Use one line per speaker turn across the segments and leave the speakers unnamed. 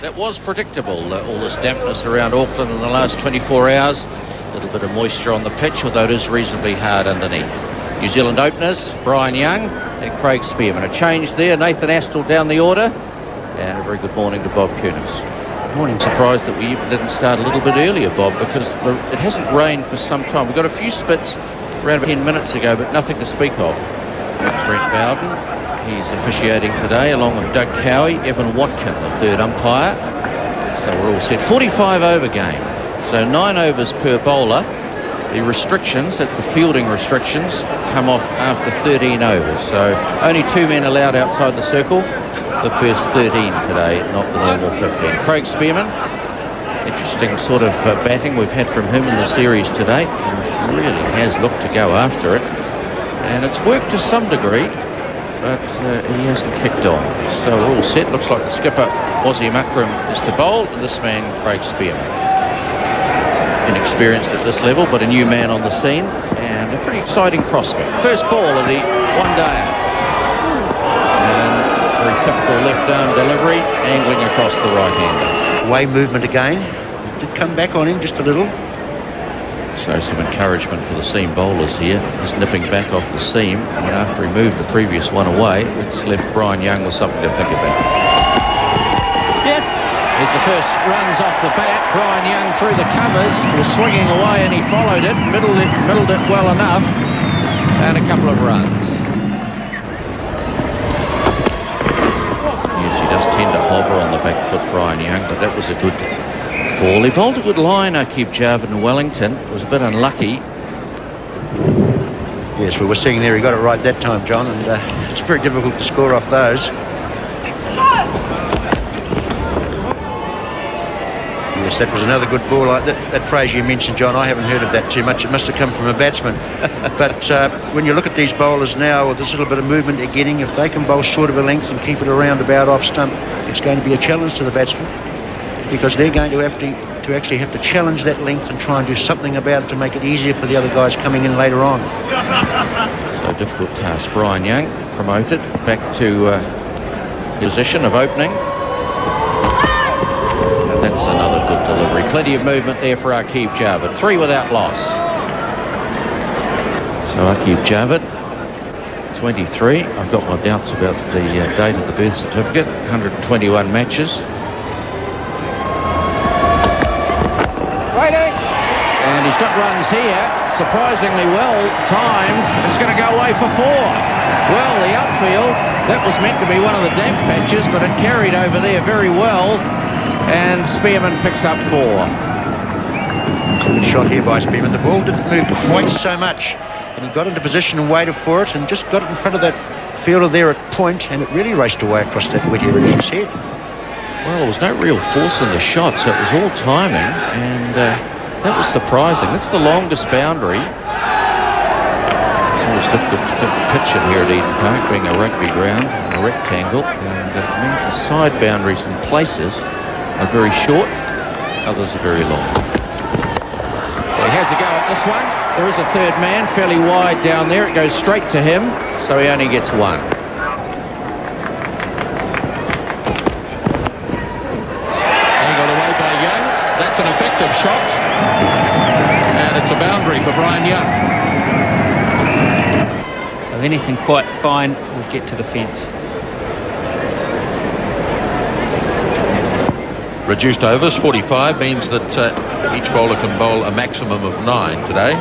That was predictable, all this dampness around Auckland in the last 24 hours. A little bit of moisture on the pitch, although it is reasonably hard underneath. New Zealand openers, Brian Young and Craig Spearman. A change there, Nathan Astle down the order. And a very good morning to Bob Kunis.
Morning.
Surprised that we even didn't start a little bit earlier, Bob, because it hasn't rained for some time. We've got a few spits around 10 minutes ago, but nothing to speak of. Brent Bowden, he's officiating today, along with Doug Cowie, Evan Watkin, the third umpire. So we're all set. 45 over game. So 9 overs per bowler. The restrictions, that's the fielding restrictions, come off after 13 overs. So only 2 men allowed outside the circle. The first 13 today, not the normal 15. Craig Spearman, interesting sort of batting we've had from him in the series today. He really has looked to go after it. And it's worked to some degree, but he hasn't kicked on. So we're all set. Looks like the skipper, Wasim Akram, is to bowl, and this man, Craig Spearman. Inexperienced at this level, but a new man on the scene, and a pretty exciting prospect. First ball of the one-dayer. And very typical left-arm delivery, angling across the right-hander.
Way movement again. Did come back on him just a little.
So some encouragement for the seam bowlers here. He's nipping back off the seam, and after he moved the previous one away, it's left Brian Young with something to think about. Here's the first runs off the bat. Brian Young through the covers, was swinging away, and he followed it, middled it well enough, and a couple of runs. Yes, he does tend to hover on the back foot, Brian Young, but that was a good ball. He bowled a good line, Aqib Javed in Wellington. It was a bit unlucky.
Yes, we were seeing there, he got it right that time, John, and it's very difficult to score off those. Yes, that was another good ball. Like that phrase you mentioned, John, I haven't heard of that too much. It must have come from a batsman. But when you look at these bowlers now, with this little bit of movement they're getting, if they can bowl short of a length and keep it around about off stump, it's going to be a challenge to the batsman, because they're going to have to actually have to challenge that length and try and do something about it to make it easier for the other guys coming in later on.
So difficult task. Brian Young promoted back to position of opening. That's another good delivery. Plenty of movement there for Aqib Javed. 3 without loss. So Aqib Javed, 23. I've got my doubts about the date of the birth certificate. 121 matches. And he's got runs here. Surprisingly well timed. It's going to go away for 4. Well, the outfield, that was meant to be one of the damp patches, but it carried over there very well. And Spearman picks up 4. Good
shot here by Spearman. The ball didn't move quite so much, and he got into position and waited for it, and just got it in front of that fielder there at point, and it really raced away across that wet area, as you said.
Well, there was no real force in the shot, so it was all timing, and that was surprising. That's the longest boundary. It's always difficult to pitch it here at Eden Park, being a rugby ground and a rectangle, and it means the side boundaries in places are very short, others are very long. Well, he has a go at this one. There is a third man, fairly wide down there. It goes straight to him, so he only gets 1.
Angled away by Young. That's an effective shot. And it's a boundary for Brian Young.
So anything quite fine will get to the fence.
Reduced overs, 45, means that each bowler can bowl a maximum of 9 today.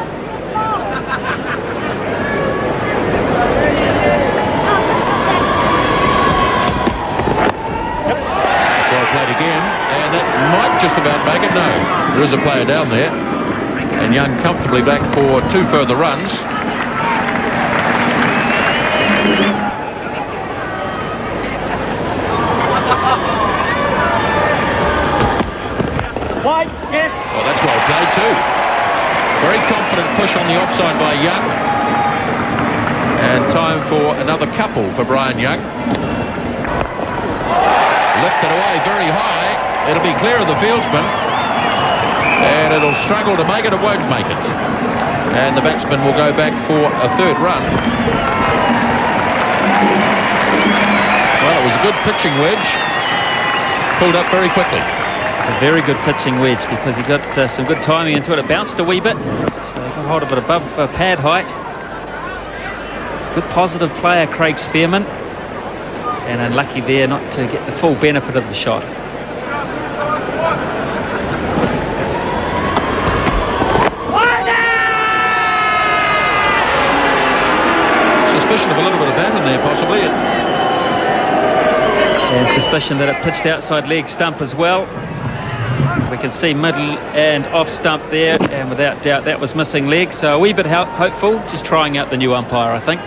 Well played again, and it might just about make it. No, there is a player down there, and Young comfortably back for 2 further runs. Well, that's well played too. Very confident push on the offside by Young. And time for another couple for Brian Young. Lifted away very high. It'll be clear of the fieldsman. And it'll struggle to make it. It won't make it. And the batsman will go back for a 3rd run. Well, it was a good pitching wedge. pulled up very quickly.
It's a very good pitching wedge because he got some good timing into it. It bounced a wee bit, so he got hold of it above pad height. Good positive player, Craig Spearman, and unlucky there not to get the full benefit of the shot.
Suspicion of a little bit of bat in there, possibly.
And suspicion that it pitched outside leg stump as well. We can see middle and off stump there, and without doubt that was missing leg. So a wee bit hopeful, just trying out the new umpire, I think.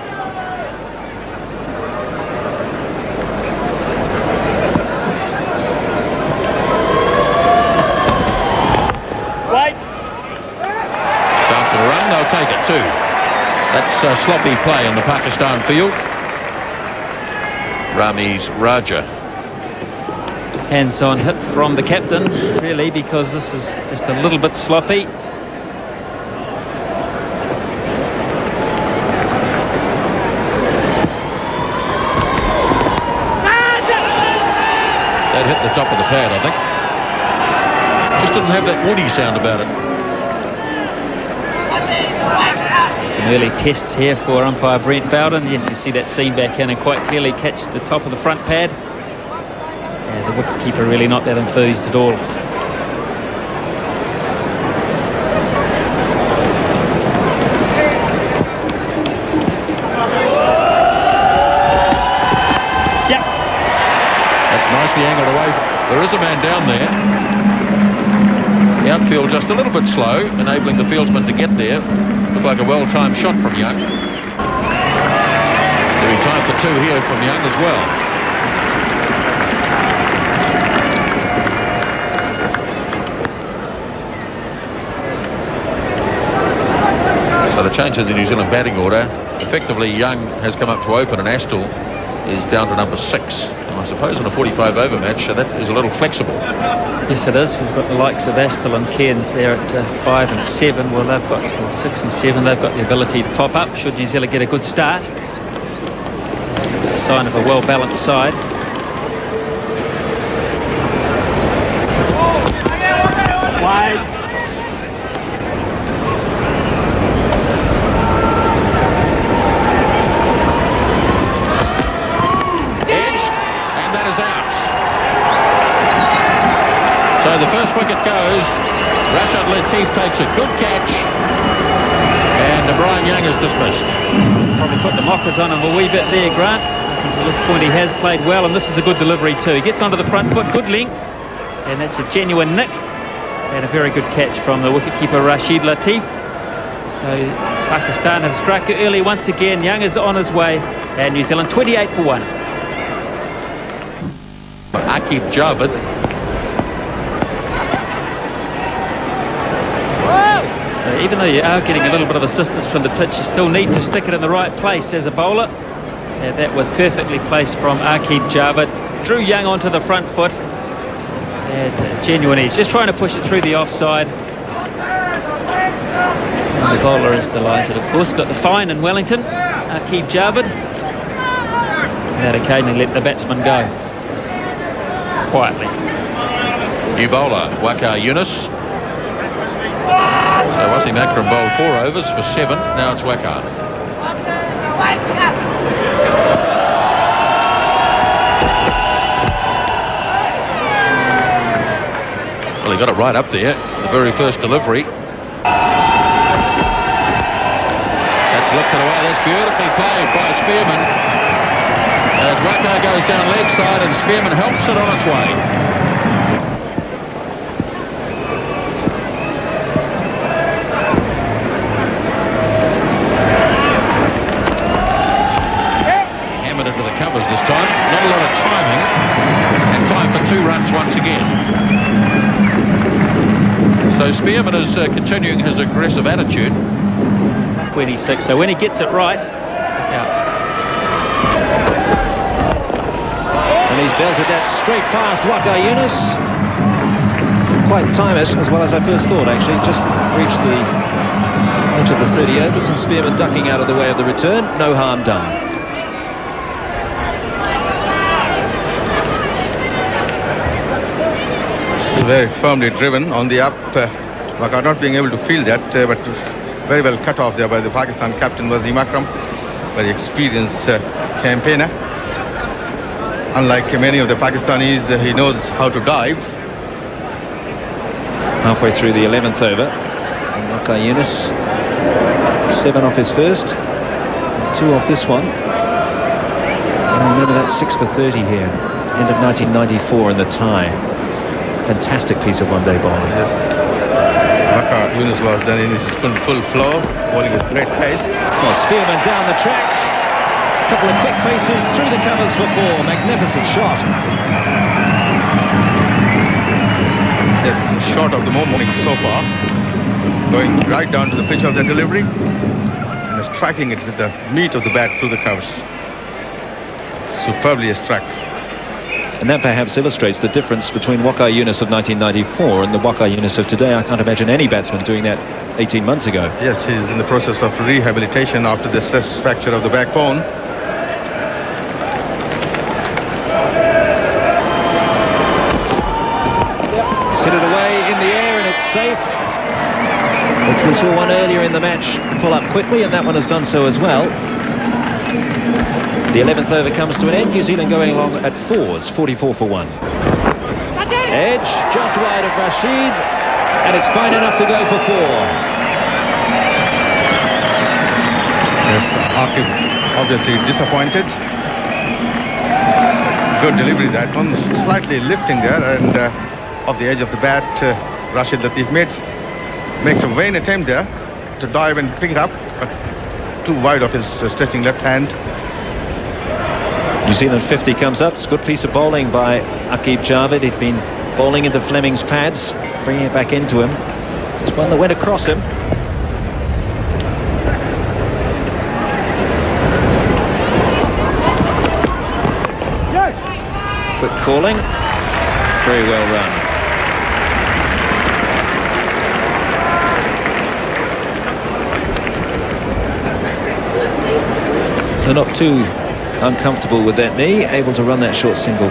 Chance of a run, they'll take it too. That's sloppy play in the Pakistan field. Ramiz Raja.
Hands-on hit from the captain, really, because this is just a little bit sloppy.
That hit the top of the pad, I think. Just didn't have that woody sound about it.
Some early tests here for umpire Brent Bowden. Yes, you see that seam back in and quite clearly catch the top of the front pad. The wicketkeeper really not that enthused at all.
Yep. That's nicely angled away. There is a man down there. The outfield just a little bit slow, enabling the fieldsman to get there. Looked like a well-timed shot from Young. There'll be time for two here from Young as well. So the change in the New Zealand batting order, effectively Young has come up to open and Astle is down to number 6. And I suppose in a 45 over match, so that is a little flexible.
Yes, it is. We've got the likes of Astle and Cairns there at 5 and 7. Well, they've got 6 and 7. They've got the ability to pop up should New Zealand get a good start. It's a sign of a well-balanced side. Wide.
So the first wicket goes. Rashad Latif takes a good catch, and Brian Young is dismissed.
Probably put the mockers on him a wee bit there, Grant. At this point he has played well, and this is a good delivery too. He gets onto the front foot, good length, and that's a genuine nick, and a very good catch from the wicketkeeper Rashid Latif. So Pakistan have struck early once again. Young is on his way, and New Zealand 28 for 1.
Aqib Javed.
So even though you are getting a little bit of assistance from the pitch, you still need to stick it in the right place as a bowler. And that was perfectly placed from Aqib Javed. Drew Young onto the front foot. And genuine edge, just trying to push it through the offside. And the bowler is delighted, of course. Got the fine in Wellington, Aqib Javed. And that occasionally let the batsman go. Quietly.
New bowler, Waqar Younis. So Wasim Akram bowled 4 overs for 7. Now it's Waqar. Well, he got it right up there, the very first delivery. That's lifted away. That's beautifully played by Spearman. As Waqar goes down leg side and Spearman helps it on its way. Hammered into the covers this time. Not a lot of timing. And time for 2 runs once again. So Spearman is continuing his aggressive attitude.
26, so when he gets it right, look out.
And he's belted that straight past Waqar Younis. Didn't quite time it as well as I first thought, actually. Just reached the edge of the 30 overs and Spearman ducking out of the way of the return. No harm done.
very firmly driven on the up. Waqar not being able to field that, but very well cut off there by the Pakistan captain Wasim Akram. Very experienced campaigner. Unlike many of the Pakistanis, he knows how to dive.
Halfway through the 11th over, Waqar Younis, 7 off his first, 2 off this one. And remember, that's 6 for 30 here, end of 1994 in the tie. Fantastic piece of one-day bowling.
Yes, Waqar Younis was done in his full flow, bowling with great pace.
Well, Spearman down the track. A couple of quick paces through the covers for 4. Magnificent shot.
Yes, short of the morning so far. Going right down to the pitch of the delivery and striking it with the meat of the bat through the covers. Superbly struck.
And that perhaps illustrates the difference between Waqar Younis of 1994 and the Waqar Younis of today. I can't imagine any batsman doing that 18 months ago.
Yes, he's in the process of rehabilitation after the stress fracture of the backbone.
He's hit it away in the air and it's safe. If we saw one earlier in the match pull up quickly, and that one has done so as well. The 11th over comes to an end. New Zealand going along at 4s, 44 for 1. Edge just wide of Rashid, and it's fine enough to go for 4.
Yes, Aqib obviously disappointed. Good delivery, that one, slightly lifting there, and off the edge of the bat, Rashid Latif makes a vain attempt there to dive and pick it up, but too wide of his stretching left hand.
New Zealand 50 comes up. It's a good piece of bowling by Aqib Javed. He'd been bowling into Fleming's pads, bringing it back into him. Just one that went across him. Quick calling. Very well run. So not too uncomfortable with that knee, able to run that short single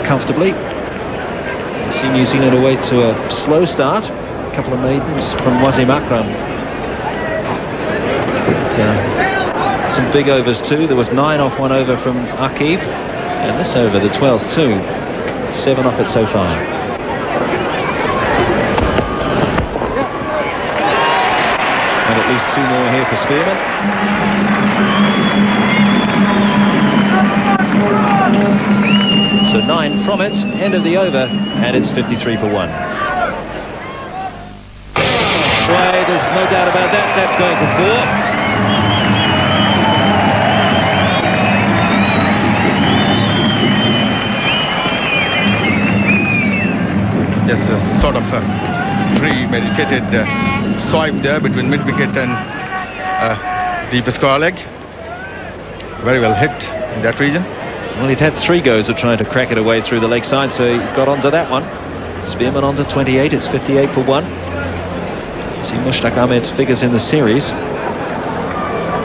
comfortably. You see New Zealand away to a slow start. A couple of maidens from Wasim Akram. But, some big overs too. There was 9 off one over from Aqib, and this over, the 12th too. 7 off it so far. And at least 2 more here for Spearman. So 9 from it, end of the over, and it's 53 for 1. Right, there's no doubt about that. That's going for 4.
Yes, a sort of a premeditated swipe there between mid-wicket and deep square leg. Very well hit in that region.
Well, he'd had 3 goes at trying to crack it away through the leg side, so he got onto that one. Spearman onto 28, it's 58 for 1. See Mushtaq Ahmed's figures in the series.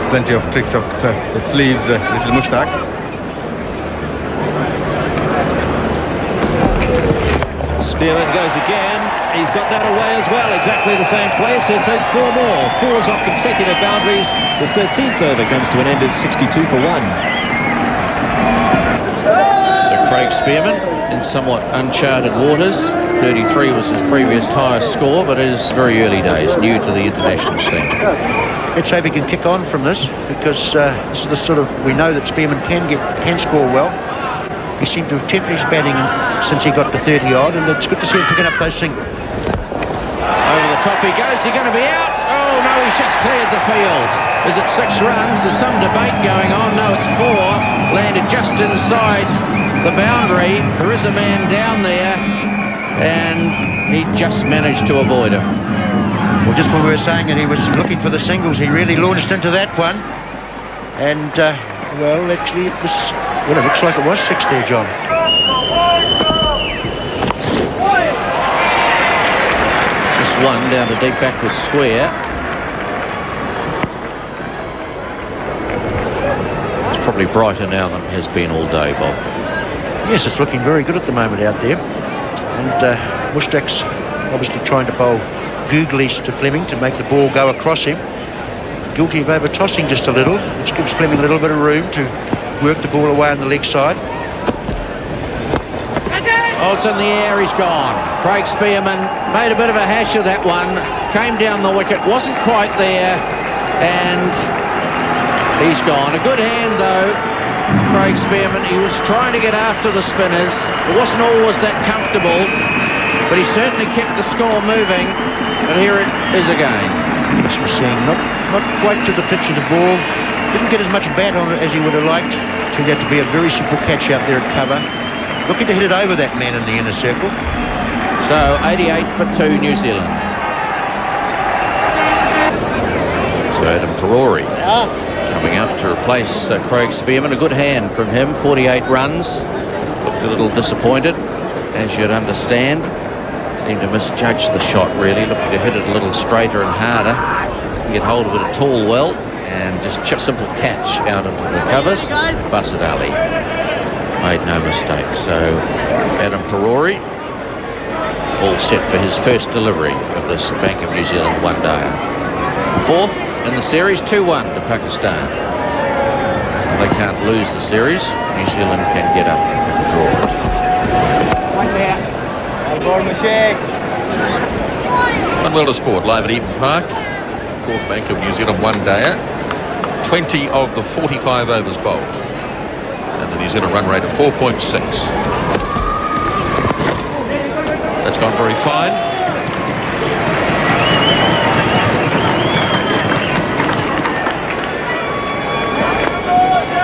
Plenty of tricks of the sleeves, little Mushtaq.
Spearman goes again. He's got that away as well, exactly the same place. He'll take 4 more. 4's off consecutive boundaries. The 13th over comes to an end at 62 for 1.
Craig Spearman in somewhat uncharted waters. 33 was his previous highest score, but it is very early days, new to the international scene.
Let's hope he can kick on from this, because this is the sort of, we know that Spearman can score well. He seemed to have tempered his batting since he got to 30 odd, and it's good to see him picking up those singles.
Over the top he goes. Is he going to be out? Oh no, he's just cleared the field. Is it 6 runs? There's some debate going on. No, it's 4. Landed just inside the boundary. There is a man down there, and he just managed to avoid it.
Well, just when we were saying that he was looking for the singles, he really launched into that one. And, well, actually, it was, well, it looks like it was 6 there, John.
Just 1 down to deep backward square. It's probably brighter now than it has been all day, Bob.
Yes, it's looking very good at the moment out there. And Mustak's obviously trying to bowl googlies to Fleming to make the ball go across him. Guilty of over-tossing just a little, which gives Fleming a little bit of room to work the ball away on the leg side.
Oh, it's in the air, he's gone. Craig Spearman made a bit of a hash of that one, came down the wicket, wasn't quite there, and he's gone. A good hand though, Craig Spearman. He was trying to get after the spinners. It wasn't always that comfortable, but he certainly kept the score moving. But here it is again.
As we're seeing, not quite to the pitch of the ball. Didn't get as much bat on it as he would have liked. Turned out to be a very simple catch out there at cover. Looking to hit it over that man in the inner circle.
So 88 for 2 New Zealand. So Adam Perori coming up to replace Craig Spearman. A good hand from him, 48 runs. Looked a little disappointed, as you'd understand. Seemed to misjudge the shot really, looking to hit it a little straighter and harder. Get hold of it at all well, and just a simple catch out into the covers. Basit Ali made no mistake. So Adam Perori all set for his first delivery of this Bank of New Zealand one-dayer. Fourth in the series, 2-1 to Pakistan. They can't lose the series. New Zealand can get up and draw it.
Unwell to Sport, live at Eden Park. Fourth Bank of New Zealand one-dayer. 20 of the 45 overs bowled. And the New Zealand run rate of 4.6. That's gone very fine.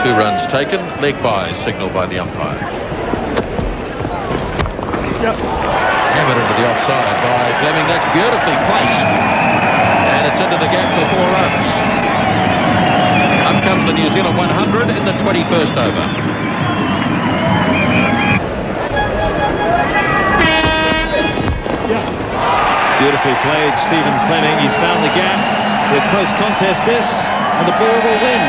Two runs taken, leg by, signalled by the umpire. Hammered into the offside by Fleming. That's beautifully placed. And it's into the gap for 4 runs. Up comes the New Zealand 100 in the 21st over.
Beautifully played, Stephen Fleming. He's found the gap. A close contest this, and the ball will win.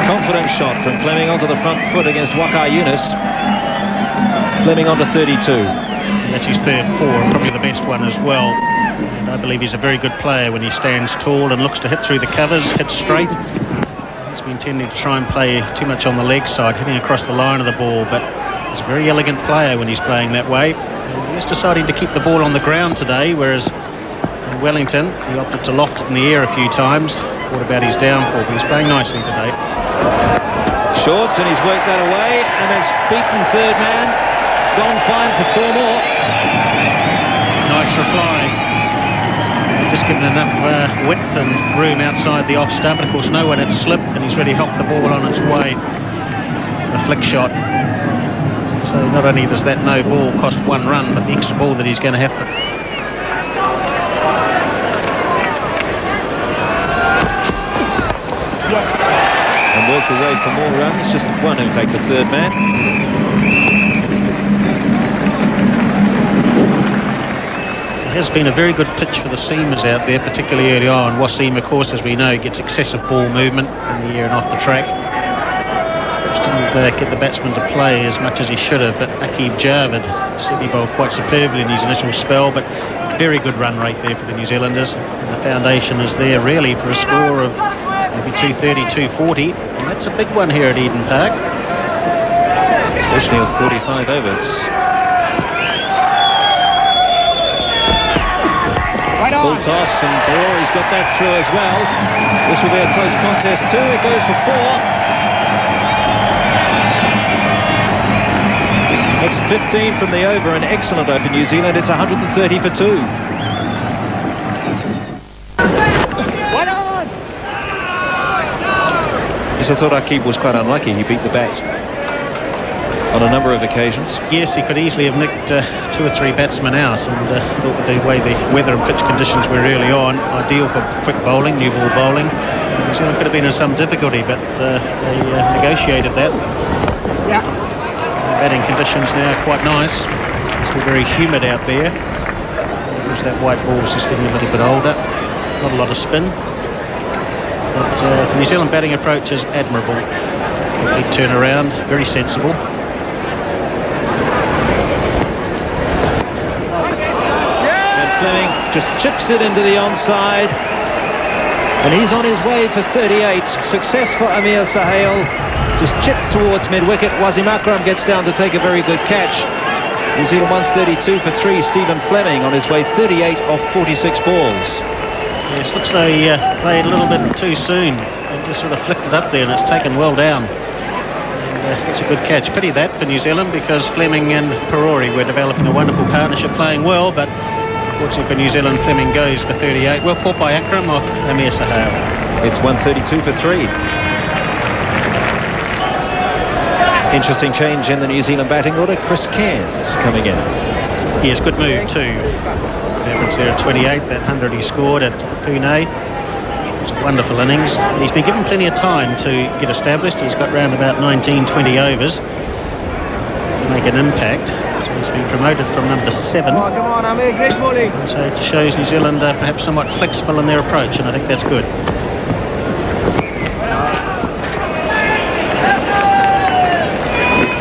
Confident shot from Fleming onto the front foot against Waqar Younis. Fleming onto 32.
And that's his third 4, and probably the best one as well. And I believe he's a very good player when he stands tall and looks to hit through the covers, hit straight. He's been tending to try and play too much on the leg side, hitting across the line of the ball, but he's a very elegant player when he's playing that way. And he's deciding to keep the ball on the ground today, whereas in Wellington he opted to loft it in the air a few times. What about his downfall? But he's playing nicely today.
Short, and he's worked that away, and that's beaten third man. It's gone fine for 4 more.
Nice reply. Just given enough width and room outside the off stump, and of course no one had slipped, and he's really helped the ball on its way. A flick shot. So not only does that no ball cost 1 run, but the extra ball that he's going to have to...
And worked away for more runs, just 1 in fact, the third man.
It has been a very good pitch for the seamers out there, particularly early on. Wasim, of course, as we know, gets excessive ball movement in the air and off the track. Just didn't get the batsman to play as much as he should have, but Aqib Javed said he bowled quite superbly in his initial spell, but very good run rate there for the New Zealanders. And the foundation is there really for a score of maybe 230, 240, and that's a big one here at Eden Park.
Especially with 45 overs. Full toss, and Perori's got that through as well. This will be a close contest too. It goes for 4. It's 15 from the over, an excellent over for New Zealand. It's 130 for 2. Yes, I thought Aqib was quite unlucky. He beat the bat on a number of occasions.
Yes, he could easily have nicked 2 or 3 batsmen out, and thought with the way the weather and pitch conditions were early on, ideal for quick bowling, new ball bowling. New Zealand could have been in some difficulty, but they negotiated that. Yeah. Batting conditions now quite nice. Still very humid out there. Of course, that white ball's just getting a little bit older. Not a lot of spin. But the New Zealand batting approach is admirable. Complete turnaround, very sensible.
And Fleming just chips it into the onside. And he's on his way for 38. Success for Amir Sahel. Just chipped towards mid-wicket. Wasim Akram gets down to take a very good catch. New Zealand 132 for 3. Stephen Fleming on his way 38 off 46 balls.
Yes, looks like he played a little bit too soon and just sort of flicked it up there, and it's taken well down. And it's a good catch. Pity that for New Zealand, because Fleming and Perori were developing a wonderful partnership, playing well, but unfortunately for New Zealand, Fleming goes for 38. Well caught by Akram off Amir Sahel.
It's 132 for 3. Interesting change in the New Zealand batting order. Chris Cairns coming in.
He has good move too. Average there at 28, that 100 he scored at Pune. It was a wonderful innings. He's been given plenty of time to get established. He's got round about 19-20 overs to make an impact. So he's been promoted from number 7.
Come on, Amir, great bowling.
So it shows New Zealand perhaps somewhat flexible in their approach, and I think that's good.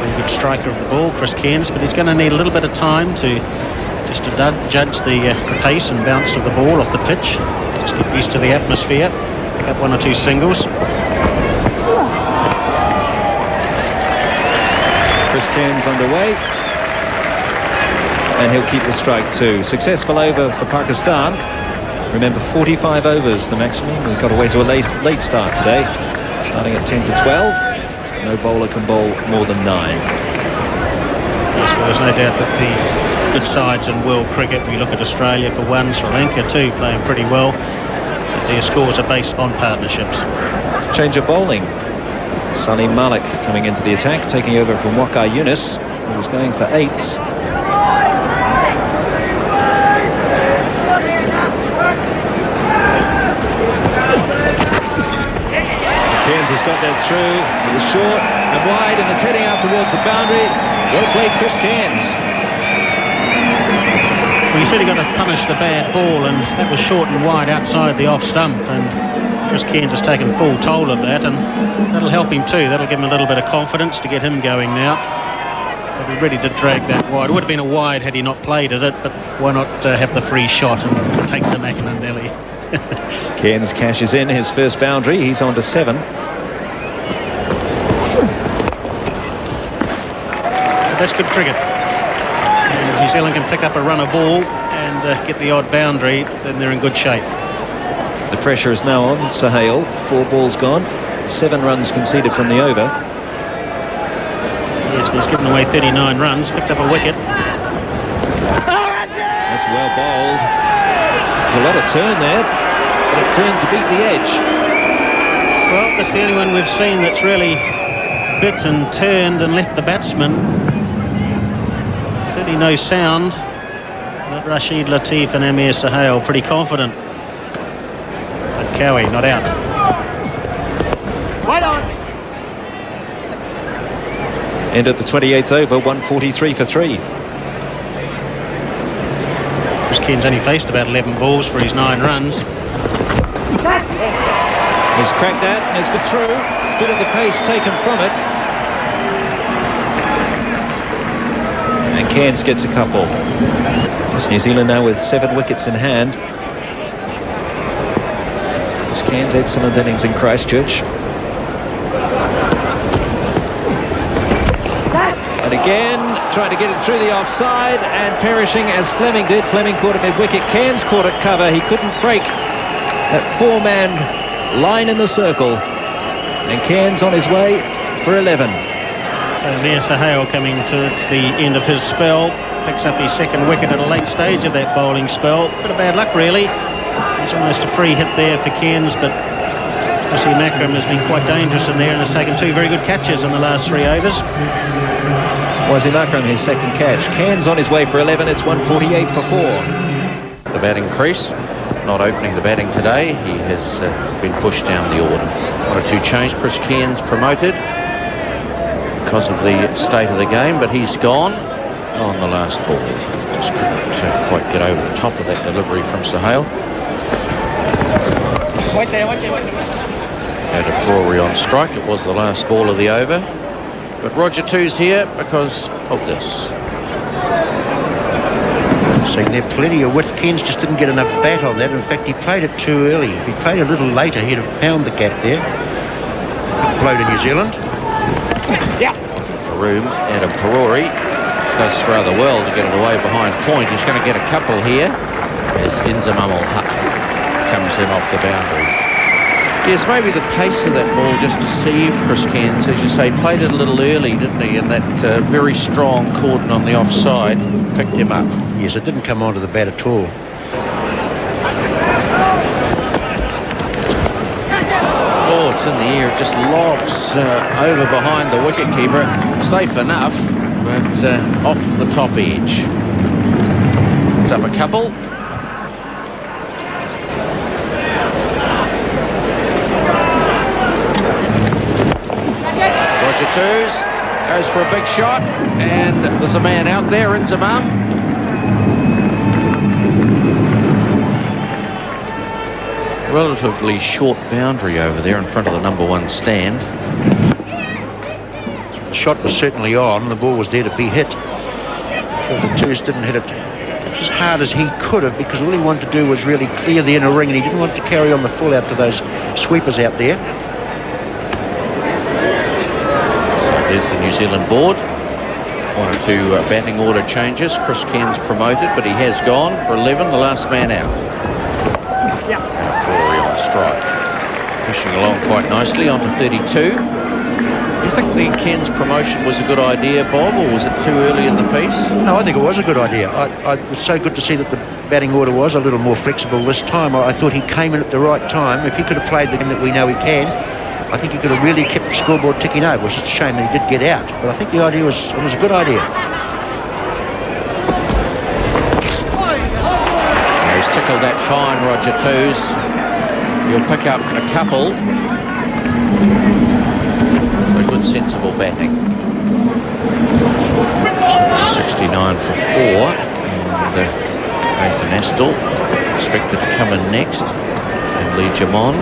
Very good striker of the ball, Chris Cairns, but he's going to need a little bit of time to judge the pace and bounce of the ball off the pitch. Just get used to the atmosphere, pick up 1 or 2 singles.
Chris Cairns underway. And he'll keep the strike too. Successful over for Pakistan. Remember, 45 overs the maximum. We've got to wait to a late start today. Starting at 10 to 12. No bowler can bowl more than 9.
Yes, well, there's no doubt that the good sides in world cricket, we look at Australia for 1, Sri Lanka 2, playing pretty well. So their scores are based on partnerships.
Change of bowling. Salim Malik coming into the attack, taking over from Waqar Younis, who was going for 8s. Cairns has got that through. It was short and wide, and it's heading out towards the boundary. Well played, Chris Cairns.
Well, you said he got to punish the bad ball, and that was short and wide outside the off stump, and Chris Cairns has taken full toll of that, and that'll help him too. That'll give him a little bit of confidence to get him going now. But he really did drag that wide. It would have been a wide had he not played at it, but why not have the free shot and take the Makinandeli?
Cairns cashes in his first boundary. He's on to 7.
That's good cricket. And New Zealand can pick up a run of ball and get the odd boundary, then they're in good shape.
The pressure is now on Sahel. 4 balls gone. 7 runs conceded from the over.
Yes, he's given away 39 runs, picked up a wicket.
That's well bowled. There's a lot of turn there, but it turned to beat the edge.
Well, that's the only one we've seen that's really bit and turned and left the batsman. Certainly no sound, but Rashid Latif and Amir Sahel pretty confident. But Cowie not out.
Right on.
End of the 28th over, 143 for 3.
Chris Cairns only faced about 11 balls for his 9 runs.
He's cracked that, and it's good through. Bit of the pace taken from it. And Cairns gets a couple. It's New Zealand now with 7 wickets in hand. It's Cairns' excellent innings in Christchurch. And again, trying to get it through the offside and perishing as Fleming did. Fleming caught it mid-wicket. Cairns caught it cover. He couldn't break that 4-man line in the circle. And Cairns on his way for 11.
So Amir Sahel coming towards the end of his spell. Picks up his 2nd wicket at a late stage of that bowling spell. Bit of bad luck really. It's almost a free hit there for Cairns, but Wasim Akram has been quite dangerous in there and has taken 2 very good catches in the last 3 overs.
Wasim Akram, his 2nd catch. Cairns on his way for 11. It's 148 for 4.
The batting crease, not opening the batting today. He has been pushed down the order. 1 or 2 change. Chris Cairns promoted because of the state of the game, but he's gone on the last ball. Just couldn't quite get over the top of that delivery from Sahel.
Wait there.
Had a Drury on strike. It was the last ball of the over. But Roger Two's here because of this.
Seeing there plenty of width. Cairns just didn't get enough bat on that. In fact, he played it too early. If he played a little later, he'd have found the gap there. Blow to New Zealand.
For room, Adam Perori does rather well to get it away behind point. He's going to get a couple here as Inzamam Hut comes in off the boundary. Yes, maybe the pace of that ball just deceived Chris Cairns. As you say, played it a little early, didn't he? And that very strong cordon on the offside picked him up.
Yes, it didn't come onto the bat at all.
Oh, it's in the air. It just lobs over behind the wicketkeeper. Safe enough, but off the top edge. It's up a couple. Roger Twos goes for a big shot, and there's a man out there, Inzamam. Relatively short boundary over there in front of the number 1 stand.
The shot was certainly on. The ball was there to be hit. But the Twos didn't hit it as hard as he could have, because all he wanted to do was really clear the inner ring, and he didn't want to carry on the full out to those sweepers out there.
So there's the New Zealand board. 1 or 2 batting order changes. Chris Cairns promoted, but he has gone for 11, the last man out. Drury on strike. Pushing along quite nicely onto 32. Do you think the Cairns promotion was a good idea, Bob, or was it too early in the piece?
No, I think it was a good idea. It was so good to see that the batting order was a little more flexible this time. I thought he came in at the right time. If he could have played the game that we know he can, I think he could have really kept the scoreboard ticking over. It was just a shame that he did get out. But I think the idea was a good idea.
He's tickled that fine, Roger Twos. You'll pick up a couple. So good, sensible batting. 69 for 4. And Nathan Astle expected to come in next. And Lee Jamon.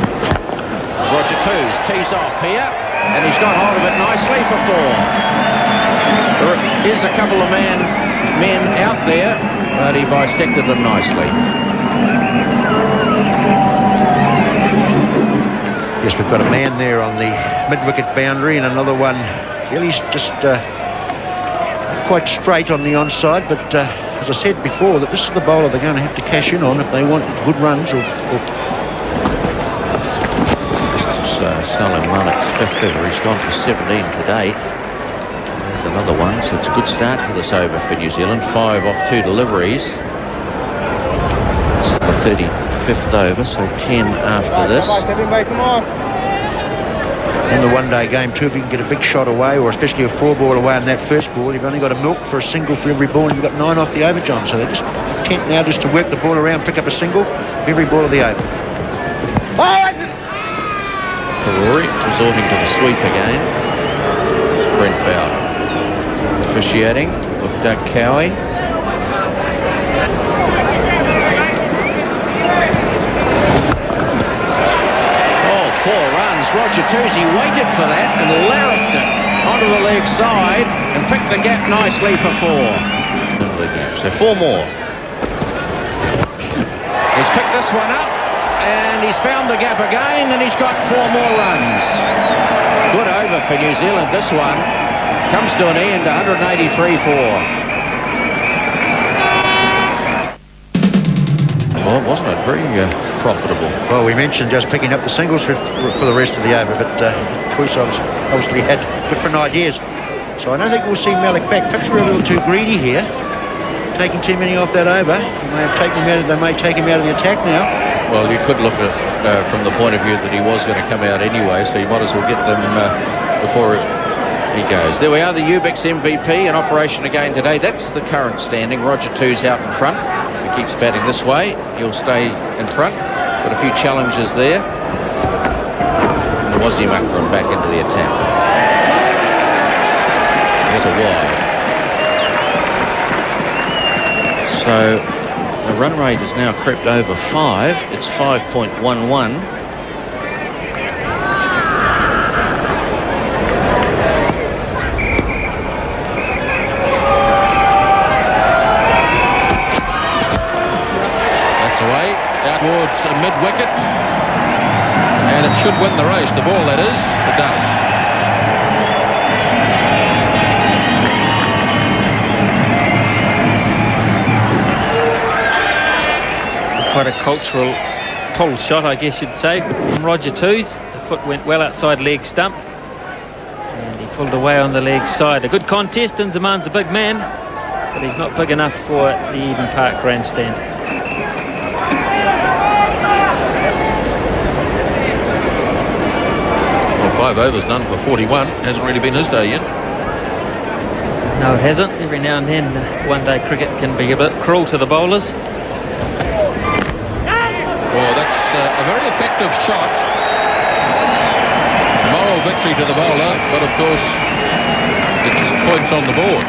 Roger Twos tees off here, and he's got hold of it nicely for 4. There is a couple of men out there, but he bisected them nicely.
Yes, we've got a man there on the mid-wicket boundary, and another one. He's just quite straight on the onside, but as I said before, that this is the bowler they're going to have to cash in on if they want good runs or
Salim Malik's 5th over. He's gone for 17 to date. There's another one, so it's a good start to this over for New Zealand. 5 off 2 deliveries. This is the 35th over, so 10 after this.
Come on.
In the one-day game too, if you can get a big shot away, or especially a 4-ball away on that first ball, you've only got to milk for a single for every ball, and you've got 9 off the over, John. So they're just content now just to work the ball around, pick up a single for every ball of the over.
Perori resorting to the sweep again. Brent Bowden officiating with Doug Cowie. Oh, 4 runs. Roger Toosie waited for that and larricked it onto the leg side and picked the gap nicely for 4. Into the gap, so 4 more. He's picked this one up, and he's found the gap again, and he's got 4 more runs. Good over for New Zealand. This one comes to an end, 183-4. Well, wasn't it very profitable?
Well, we mentioned just picking up the singles for the rest of the over, but Twos obviously had different ideas. So I don't think we'll see Malik back. Perhaps we're a little too greedy here, taking too many off that over. They may take him out of the attack now.
Well, you could look at it from the point of view that he was going to come out anyway, so you might as well get them before he goes. There we are, the Ubix MVP in operation again today. That's the current standing. Roger Two's out in front. He keeps batting this way. He'll stay in front. But a few challenges there. Wasim Akram back into the attack. There's a wide. So the run rate has now crept over 5. It's 5.11.
mid-wicket. And it should win the race. The ball, that is. It does.
Quite a cultural pull shot, I guess you'd say, from Roger Toos. The foot went well outside leg stump. And he pulled away on the leg side. A good contest. Inzaman's a big man, but he's not big enough for the Eden Park grandstand.
Well, 5 overs, none for 41. Hasn't really been his day yet.
No, it hasn't. Every now and then, one-day cricket can be a bit cruel to the bowlers.
Well, that's a very effective shot. Moral victory to the bowler, but of course, it's points on the board.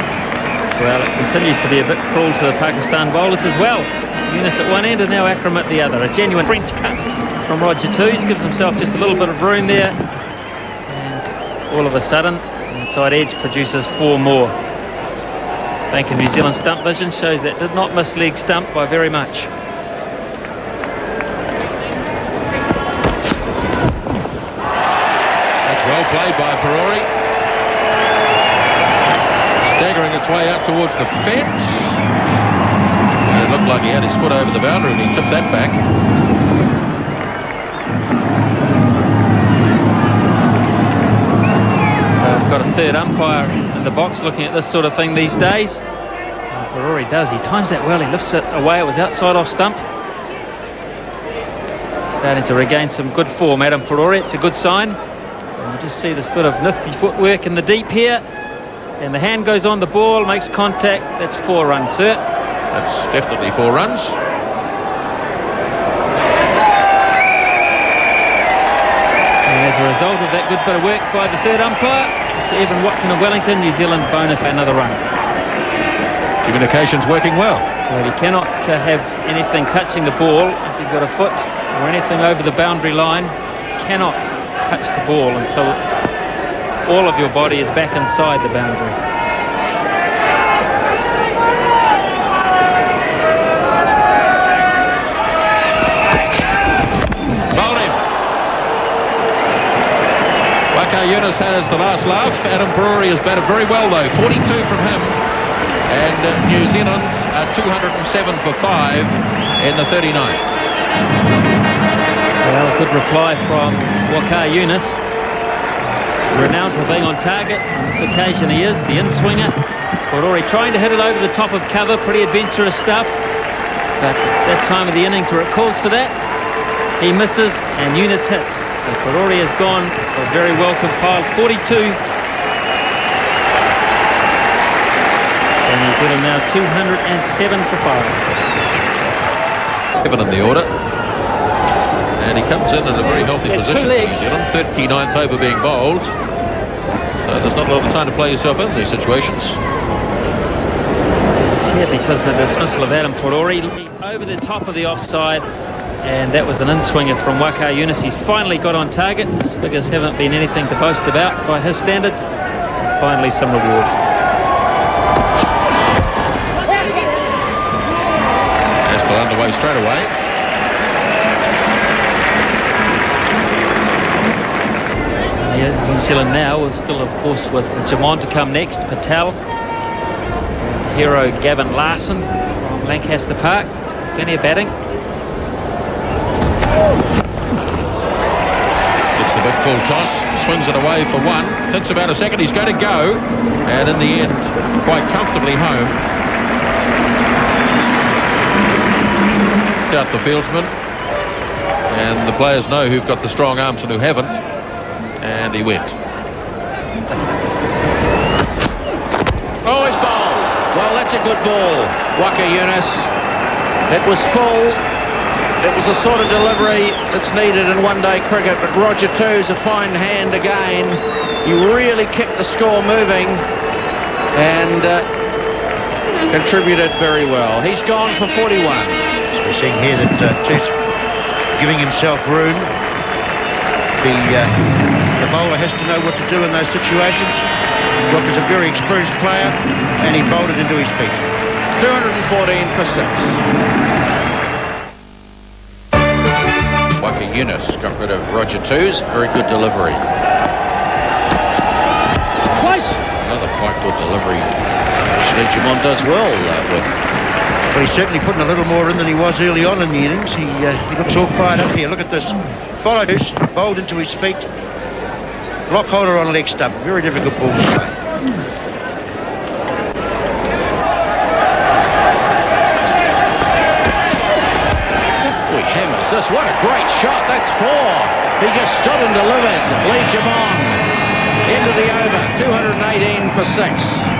Well, it continues to be a bit cruel to the Pakistan bowlers as well. Yunus at one end and now Akram at the other. A genuine French cut from Roger Toos. Gives himself just a little bit of room there. And all of a sudden, inside edge produces 4 more. Thanking New Zealand stump vision shows that did not miss leg stump by very much.
Well played by Perori. Staggering its way out towards the fence. And it looked like he had his foot over the boundary and he tipped that back.
We've got a third umpire in the box looking at this sort of thing these days. And Perori does. He times that well. He lifts it away. It was outside off stump. Starting to regain some good form, Adam Perori. It's a good sign. You just see this bit of nifty footwork in the deep here, and the hand goes on the ball, makes contact. That's 4 runs, sir.
That's definitely 4 runs.
And as a result of that good bit of work by the third umpire, Mr. Evan Watkin of Wellington, New Zealand bonus another run.
Communications working well.
Well, you cannot have anything touching the ball if you've got a foot or anything over the boundary line. You cannot touch the ball until all of your body is back inside the boundary.
Bowled him. Waka Yunus has the last laugh. Adam Perori has batted very well though. 42 from him. And New Zealand are 207 for 5 in the 39th.
Well, a good reply from Waqar Younis. Renowned for being on target. On this occasion he is, the in-swinger. Perori trying to hit it over the top of cover. Pretty adventurous stuff. But at that time of the innings where it calls for that, he misses and Younis hits. So Perori has gone for a very well compiled 42. And New Zealand now 207 for 5.
Given in the order. And he comes in a very healthy
It's
position for
2 legs.
New Zealand. 39th over being bowled. So there's not a lot of time to play yourself in these situations.
It's here because of the dismissal of Adam Perori over the top of the offside. And that was an in-swinger from Waqar Younis. He's finally got on target. His figures haven't been anything to boast about by his standards. Finally some reward.
Still underway straight away.
New Zealand now is still, of course, with Jamon to come next, Patel, hero Gavin Larson from Lancaster Park. Plenty of batting.
Gets the big full toss, swings it away for 1, thinks about a second, he's going to go, and in the end, quite comfortably home. Out the fieldsman, and the players know who've got the strong arms and who haven't, and he went.
Oh, he's bowled. Well, that's a good ball, Waqar Younis. It was full. It was a sort of delivery that's needed in one-day cricket, but Roger Toos, a fine hand again. He really kept the score moving and contributed very well. He's gone for 41.
We're seeing here that Toos giving himself room. The bowler has to know what to do in those situations. Walker's a very experienced player, and he bowled it into his feet.
214 for 6. Yunus got rid of Roger Twos. Very good delivery. Another quite good delivery, which Lee Jamon does well with.
But he's certainly putting a little more in than he was early on in the innings. He looks all fired up here. Look at this. Followed loose, bowled into his feet. Block holder on leg stump. Very difficult ball to play.
He hammers this. What a great shot. That's 4. He just stood and delivered. Lee Jamon into the over. 218 for 6.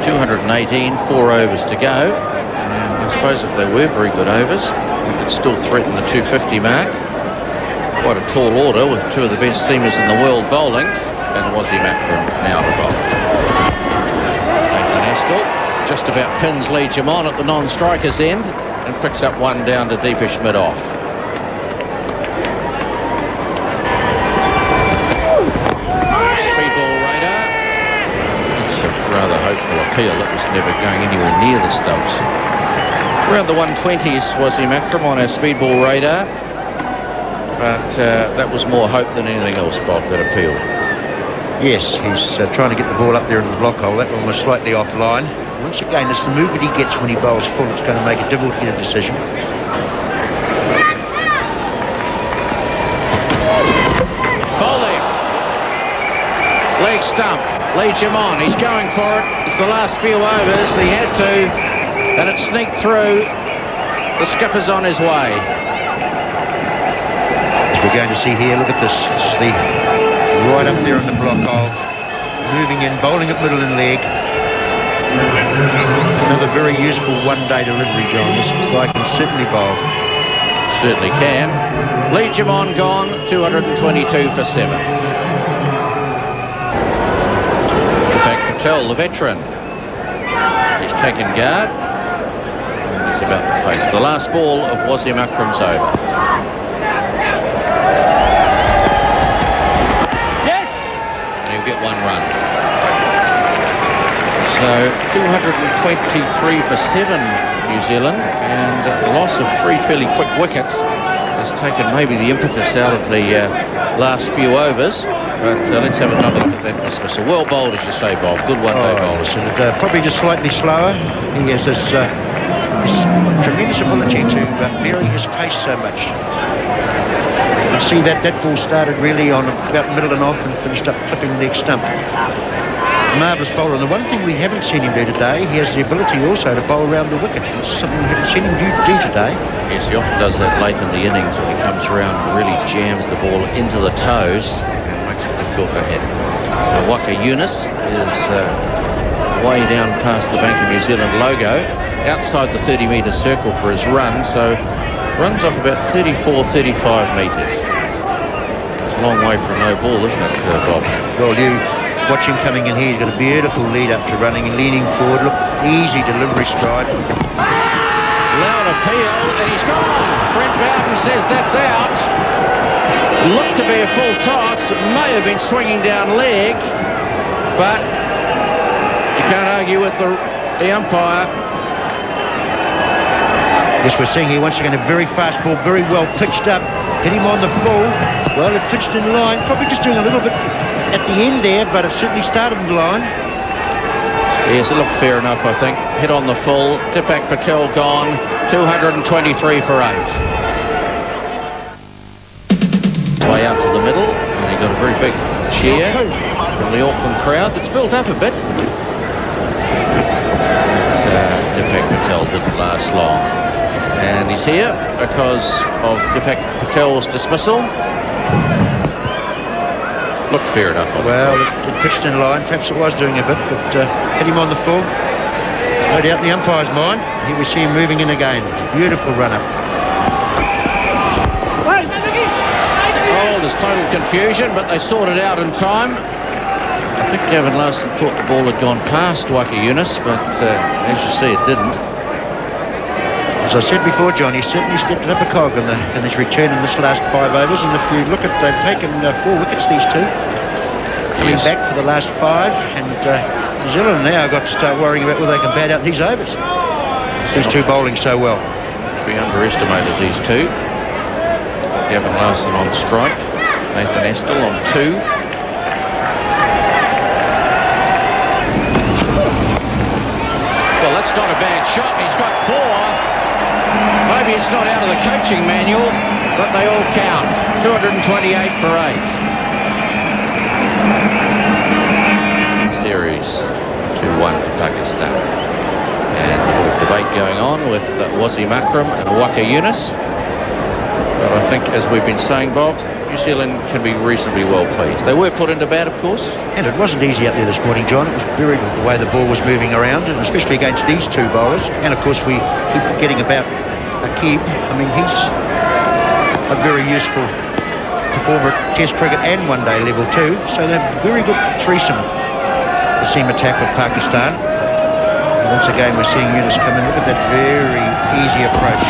218, 4 overs to go. And I suppose if they were very good overs, they could still threaten the 250 mark. Quite a tall order with 2 of the best seamers in the world bowling. And Wazim Akram now to bowl. Nathan Astle just about pins Lee Jamon at the non-striker's end and picks up 1 down to deepish mid-off. A rather hopeful appeal. It was never going anywhere near the stumps. Around the 120s Wazim Akram on our speedball radar, but that was more hope than anything else, Bob, that appeal.
Yes, he's trying to get the ball up there in the block hole. That one was slightly offline. Once again, it's the movement he gets when he bowls full that's going to make it difficult to get a decision.
Bowling. Leg stump. Lee Jamon, he's going for it. It's the last few overs. He had to, and it sneaked through. The skipper's on his way.
As we're going to see here, look at this. It's the right up there in the block hole. Moving in, bowling at middle and leg. Another very useful one-day delivery, John. This guy can certainly bowl.
Certainly can. Lee Jamon gone, 222 for 7. Patel, the veteran, he's taken guard and he's about to face the last ball of Wazim Akram's over.
Yes!
And he'll get 1 run. So 223 for 7 New Zealand, and the loss of 3 fairly quick wickets has taken maybe the impetus out of the last few overs. But let's have another look at that dismissal. Well bowled, as you say, Bob. Good one-day bowlers.
And probably just slightly slower. He has this tremendous ability to vary his pace so much. You can see that ball started really on about middle and off and finished up clipping leg stump. Marvellous bowler. And the one thing we haven't seen him do today, he has the ability also to bowl around the wicket. It's something we haven't seen him do today.
Yes, he often does that late in the innings when he comes around and really jams the ball into the toes. Difficult to hit. So Waka Yunus is way down past the Bank of New Zealand logo, outside the 30-metre circle for his run, so runs off about 34, 35 metres. It's a long way from no ball, isn't it, Bob?
Well, you watch him coming in here. He's got a beautiful lead up to running and leaning forward. Look, easy delivery stride.
Loud appeal, and he's gone. Brent Bowden says that's out. Looked to be a full toss. It may have been swinging down leg, but you can't argue with the umpire.
Yes, we're seeing here once again a very fast ball, very well pitched up. Hit him on the full. Well, it pitched in line. Probably just doing a little bit at the end there, but it certainly started in line.
Yes, it looked fair enough, I think. Hit on the full. Deepak Patel gone. 223 for 8. Way out to the middle, and he got a very big cheer from the Auckland crowd that's built up a bit. Deepak Patel didn't last long, and he's here because of Deepak Patel's dismissal. Looked fair enough.
Well, it pitched in line. Perhaps it was doing a bit, but hit him on the full. No doubt in the umpire's mind. Here we see him moving in again. Beautiful run up.
There's total confusion, but they sorted out in time. I think Gavin Larson thought the ball had gone past Waka Yunus, but as you see, it didn't.
As I said before, John, he certainly stepped it up a cog in his return in this last 5 overs. And if you look at, they've taken 4 wickets, these two, coming back for the last 5. And New Zealand now got to start worrying about whether they can bat out these overs.
Yes,
These two bowling so well.
We underestimated these two. Gavin Larson on strike. Nathan Astle on 2. Well, that's not a bad shot. He's got 4. Maybe it's not out of the coaching manual, but they all count. 228 for 8. Series 2-1 for Pakistan. And a bit of debate going on with Wasim Akram and Waqar Younis. But I think, as we've been saying, Bob, New Zealand can be reasonably well pleased. They were put into bat, of course.
And it wasn't easy out there this morning, John. It was very good the way the ball was moving around, and especially against these two bowlers. And of course, we keep forgetting about Aqib. I mean, he's a very useful performer at Test cricket and one-day level too. So they're very good threesome, the seam attack of Pakistan. And once again, we're seeing Younis come in. Look at that very easy approach.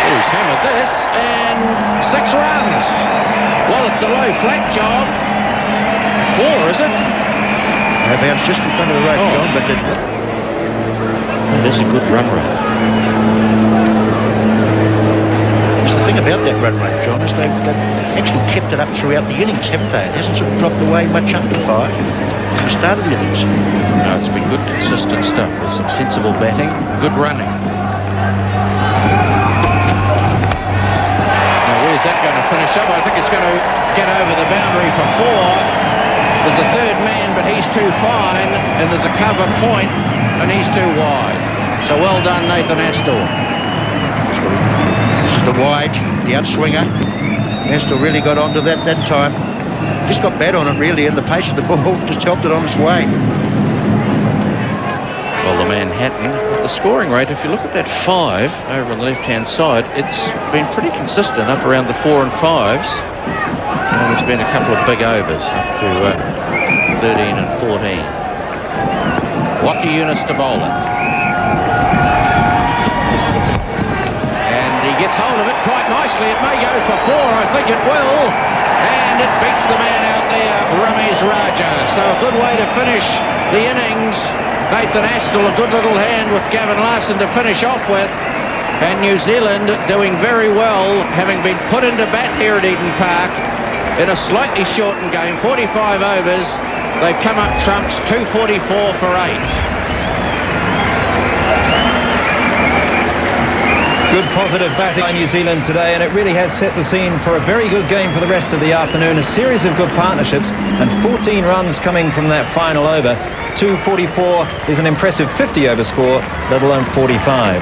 Oh, he's hammered this, and 6 runs. Well, it's a low flat job. 4, is it?
They bounced just in front of the rope, John, but
that is a good run rate.
That's the thing about that run rate, John, is they've actually kept it up throughout the innings, haven't they? It hasn't sort of dropped away much under 5 at the start of the innings.
No, it's been good, consistent stuff with some sensible batting, good running. Is that going to finish up? I think it's going to get over the boundary for 4. There's a third man, but he's too fine, and there's a cover point, and he's too wide. So well done, Nathan Astle.
This is the wide, the outswinger. Astle really got onto that time. Just got bad on it, really, and the pace of the ball just helped it on its way.
Well, the Manhattan, the scoring rate, if you look at that 5 over on the left-hand side, it's been pretty consistent up around the 4 and 5s. And there's been a couple of big overs up to 13 and 14. Waqar Younis to bowl it. And he gets hold of it quite nicely. It may go for 4, I think it will. And it beats the man out there, Ramesh Raja. So a good way to finish the innings. Nathan Astle, a good little hand with Gavin Larson to finish off with. And New Zealand doing very well, having been put into bat here at Eden Park in a slightly shortened game, 45 overs. They've come up trumps, 244 for 8.
Good positive batting by New Zealand today, and it really has set the scene for a very good game for the rest of the afternoon. A series of good partnerships and 14 runs coming from that final over. 244 is an impressive 50-over score, let alone 45.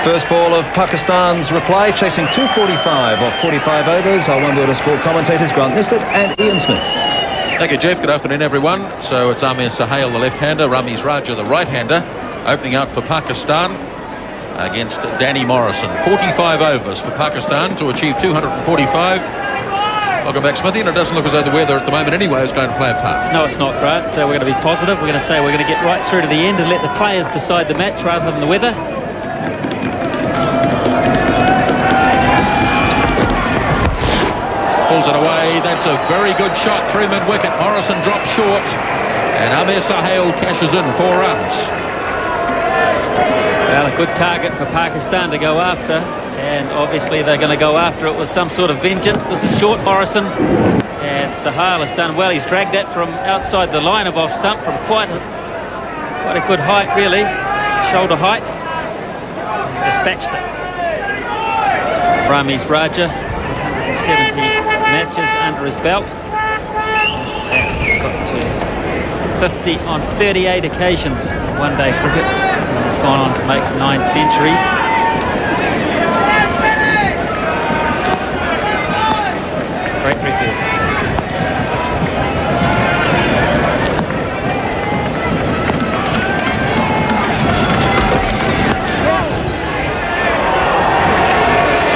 First ball of Pakistan's reply, chasing 245 off 45 overs. Our One World of Sport commentators Grant Nisbet and Ian Smith.
Thank you, Jeff. Good afternoon, everyone. So it's Amir Sohail, the left-hander, Ramesh Raja, the right-hander, opening out for Pakistan against Danny Morrison. 45 overs for Pakistan to achieve 245. Welcome back, Smithy, and it doesn't look as though the weather at the moment anyway is going to play a part.
No, it's not, Grant. We're going to be positive. We're going to say we're going to get right through to the end and let the players decide the match rather than the weather.
Pulls it away. That's a very good shot through mid-wicket. Morrison drops short, and Amir Sohail cashes in 4 runs.
Well, a good target for Pakistan to go after, and obviously they're going to go after it with some sort of vengeance. This is short Morrison, and Sohail has done well. He's dragged that from outside the line of off stump from quite a good height, really, shoulder height. Dispatched it. Ramesh Raja, 170 matches under his belt. And he's got to 50 on 38 occasions in one-day cricket. And he's gone on to make 9 centuries. Great record.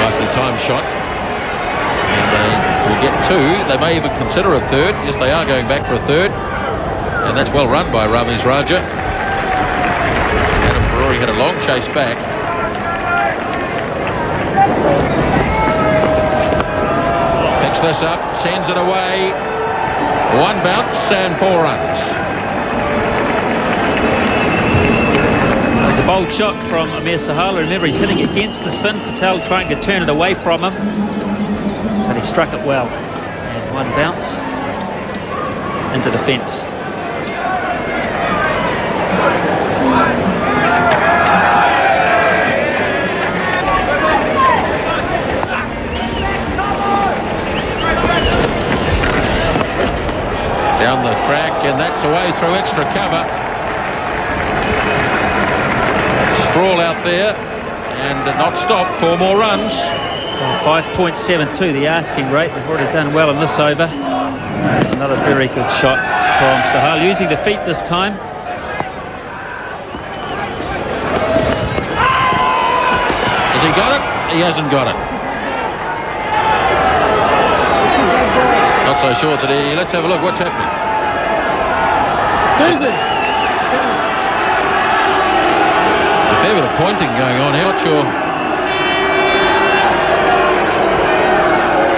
Nicely timed shot. And they will get 2. They may even consider a third. Yes, they are going back for a third. And that's well run by Ramesh Raja. Adam Ferrari had a long chase back. Picks this up, sends it away. 1 bounce and 4 runs.
Bold shot from Amir Sahal. Remember, he's hitting against the spin. Patel trying to turn it away from him, but he struck it well. And one bounce into the fence.
Down the track, and that's away through extra cover. Sprawl out there, and not stopped. 4 more runs.
Well, 5.72 the asking rate. They've already done well in this over. That's another very good shot from Sahal, using the feet this time.
Has he got it? He hasn't got it. Not so sure that he... Let's have a look. What's happening? A fair bit of pointing going on here. Not sure.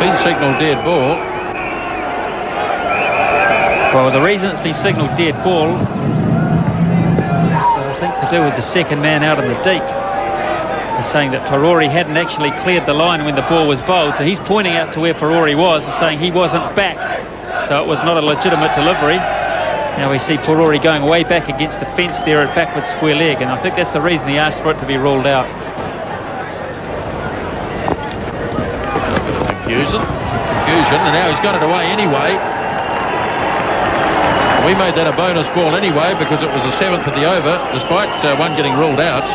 Been signalled dead ball.
Well, the reason it's been signalled dead ball is, I think, to do with the second man out in the deep. They're saying that Farori hadn't actually cleared the line when the ball was bowled, so he's pointing out to where Farori was and saying he wasn't back, so it was not a legitimate delivery. Now we see Farori going way back against the fence there at backward square leg, and I think that's the reason he asked for it to be ruled out.
A bit of confusion, and now he's got it away anyway. We made that a bonus ball anyway because it was the 7th of the over, despite one getting ruled out.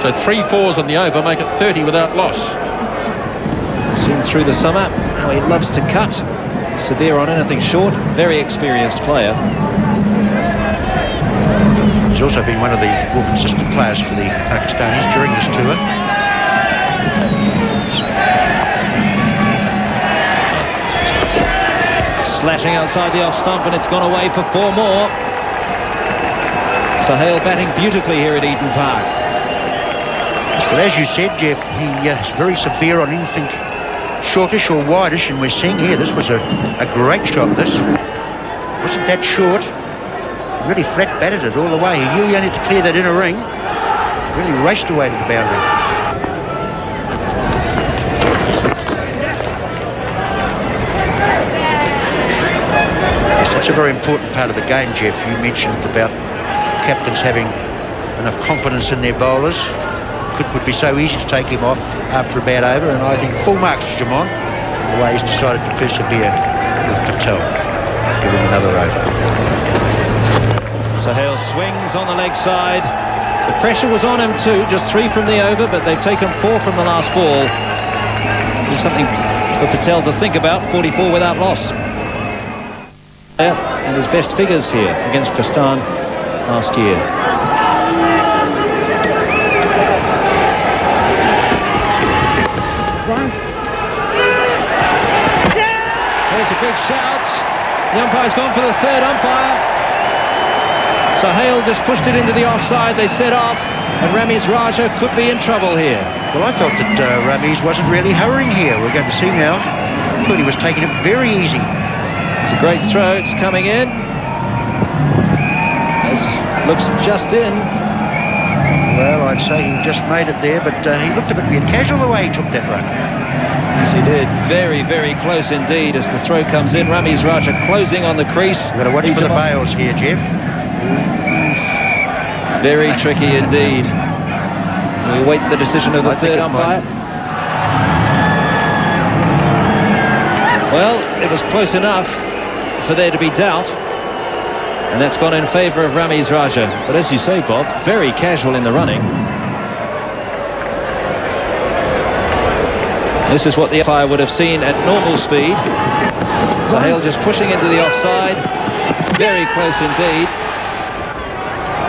So 3 fours on the over make it 30 without loss.
Seen through the summer how he loves to cut. Severe on anything short. Very experienced player.
He's also been one of the more consistent players for the Pakistanis during this tour.
Slashing outside the off stump, and it's gone away for 4 more. Sahal batting beautifully here at Eden Park.
Well, as you said, Jeff, he's very severe on anything shortish or wideish, and we're seeing here this was a great shot. This wasn't that short. Really flat batted it all the way. He knew he only had to clear that inner ring. Really raced away to the boundary. Yes, that's a very important part of the game, Jeff. You mentioned about captains having enough confidence in their bowlers. It would be so easy to take him off after a bad over, and I think full marks to Jamon, the way he's decided to persevere with Patel. Give him another over.
Sahal swings on the leg side. The pressure was on him too, just 3 from the over, but they've taken 4 from the last ball. There's something for Patel to think about. 44 without loss. And his best figures here against Tristan last year. There's a big shout. The umpire's gone for the 3rd umpire. Sahal just pushed it into the offside. They set off, and Ramiz Raja could be in trouble here.
Well, I felt that Ramiz wasn't really hurrying here. We're going to see now. I thought he was taking it very easy.
It's a great throw. It's coming in. This looks just in.
Well, I'd say he just made it there, but he looked a bit casual the way he took that run.
Yes, he did. Very, very close indeed as the throw comes in. Ramiz Raja closing on the crease.
You've got to watch for the bails here, Jeff.
Very tricky indeed. We await the decision of the 3rd umpire. Well, it was close enough for there to be doubt, and that's gone in favour of Ramiz Raja. But as you say, Bob, very casual in the running. This is what the umpire would have seen at normal speed. Sahal just pushing into the offside. Very close indeed.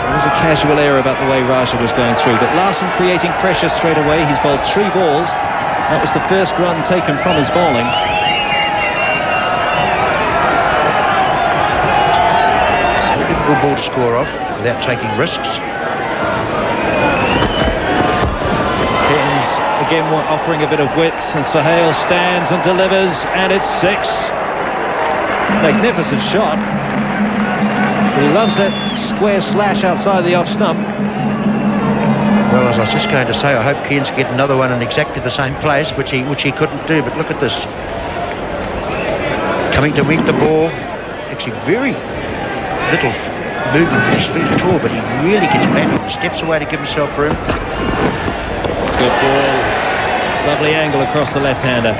There was a casual error about the way Raja was going through, but Larson creating pressure straight away. He's bowled 3 balls. That was the first run taken from his bowling.
Very difficult ball to score off without taking risks.
Cairns again offering a bit of width, and Sahal stands and delivers, and it's 6. Magnificent shot. He loves that square slash outside the off stump.
Well, as I was just going to say, I hope Cairns get another one in exactly the same place, which he couldn't do. But look at this. Coming to meet the ball. Actually, very little movement in his feet at all, but he really gets back and steps away to give himself room.
Good ball. Lovely angle across the left-hander.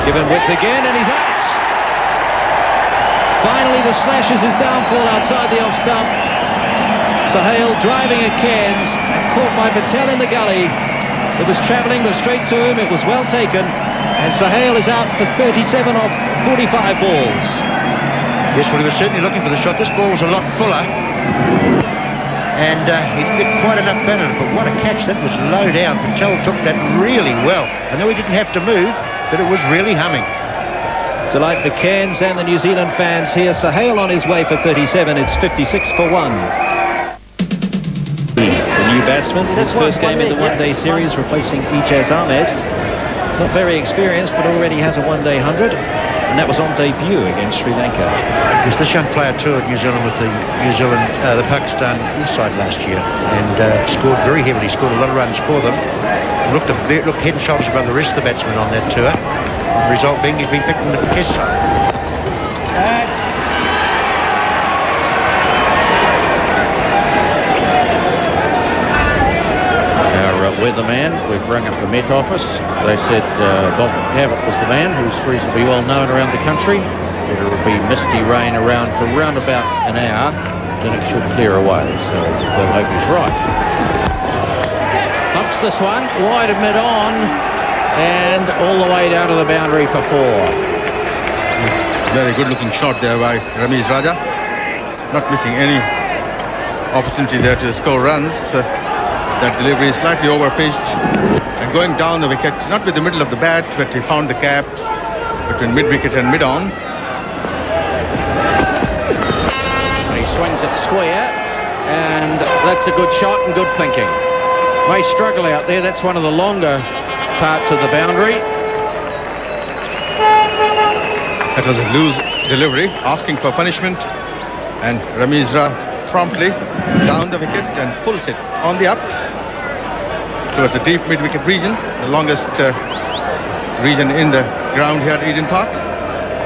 Given width again, and he's out. Finally, the slashes his downfall outside the off stump. Sohail driving at Cairns, caught by Patel in the gully. It was travelling, but straight to him. It was well taken, and Sohail is out for 37 off 45 balls.
Yes, well, he was certainly looking for the shot. This ball was a lot fuller. And he didn't get quite enough balance, but what a catch. That was low down. Patel took that really well. I know he didn't have to move, but it was really humming.
Delight for Cairns and the New Zealand fans here. Sohail on his way for 37. It's 56 for 1. The new batsman, his first game in the one-day series, replacing Ijaz Ahmed. Not very experienced, but already has a one-day 100. And that was on debut against Sri Lanka.
Yes, this young player toured New Zealand with the Pakistan side last year and scored very heavily, scored a lot of runs for them. Looked head and shoulders above the rest of the batsmen on that tour. The result being he's been picked in the test side.
Weatherman, we've rung up the Met Office. They said Bob McDavitt was the man who's reasonably well known around the country. It'll be misty rain around for around about an hour, then it should clear away, so we'll hope he's right. Pumps this one, wide of mid-on, and all the way down to the boundary for 4.
Yes, very good looking shot there by Ramiz Raja. Not missing any opportunity there to score runs. That delivery is slightly over-pitched and going down the wicket, not with the middle of the bat, but he found the gap between mid-wicket and mid-on.
He swings it square, and that's a good shot and good thinking. May struggle out there. That's one of the longer parts of the boundary.
That was a loose delivery, asking for punishment, and Ramiz promptly down the wicket and pulls it on the up towards the deep mid-wicket region, the longest region in the ground here at Eden Park.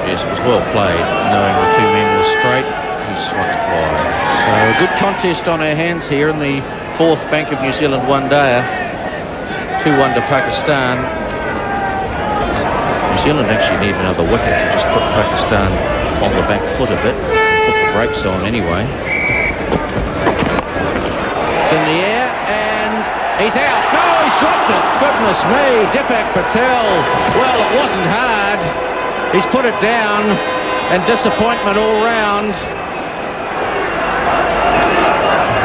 Yes, it was well played, knowing the two men were straight. He swung it wide. So a good contest on our hands here in the 4th Bank of New Zealand one-dayer. 2-1 to Pakistan. New Zealand actually need another wicket to just put Pakistan on the back foot a bit, and put the brakes on anyway. It's in the air, and he's out. No, he's dropped it. Goodness me, Deepak Patel. Well, it wasn't hard. He's put it down, and disappointment all round.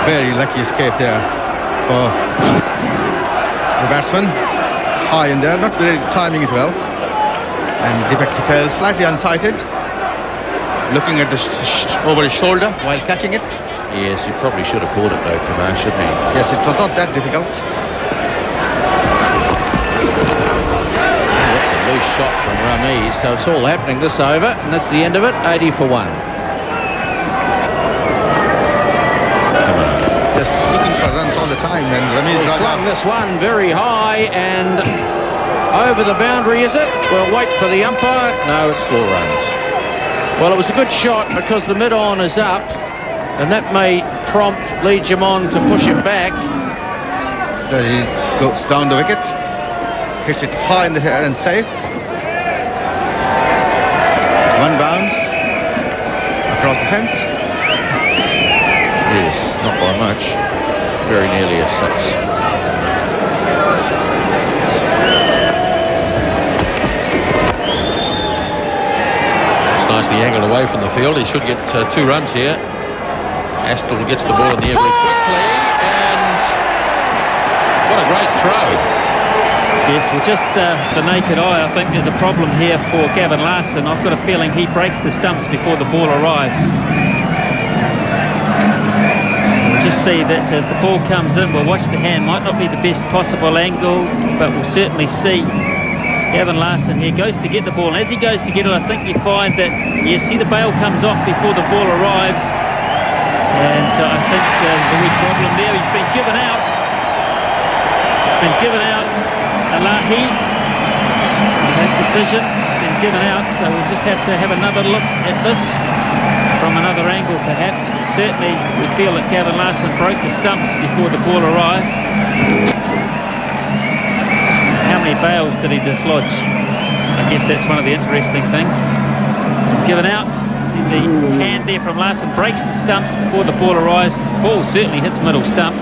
Very lucky escape there for the batsman. High in there, not really timing it well. And Deepak Patel slightly unsighted, looking at the over his shoulder while catching it.
Yes, he probably should have caught it though, Kumar, shouldn't he?
Yes, it was not that difficult.
That's a loose shot from Ramiz, so it's all happening this over, and that's the end of it, 80 for 1.
Just looking for runs all the time, and Ramiz
Swung this one very high, and over the boundary, is it? We'll wait for the umpire. No, it's 4 runs. Well, it was a good shot because the mid-on is up, and that may prompt Lee Jimon to push it back.
There he goes down the wicket, hits it high in the air and safe. 1 bounce across the fence.
Yes, not by much. Very nearly a 6.
Nicely angled away from the field. He should get 2 runs here. Astle gets the ball in the air very quickly, and what a great throw.
Yes, well, just the naked eye, I think there's a problem here for Gavin Larsen. I've got a feeling he breaks the stumps before the ball arrives. We'll just see that as the ball comes in, we'll watch the hand. Might not be the best possible angle, but we'll certainly see Gavin Larsen here goes to get the ball. And as he goes to get it, I think you find that, you see the bail comes off before the ball arrives. And I think there's a wee problem there. He's been given out. He's been given out. Alahi. That decision has been given out, so we'll just have to have another look at this from another angle perhaps. Certainly we feel that Gavin Larson broke the stumps before the ball arrived. How many bails did he dislodge? I guess that's one of the interesting things. So given out. See the hand there from Larson breaks the stumps before the ball arrives. Ball certainly hits middle stump.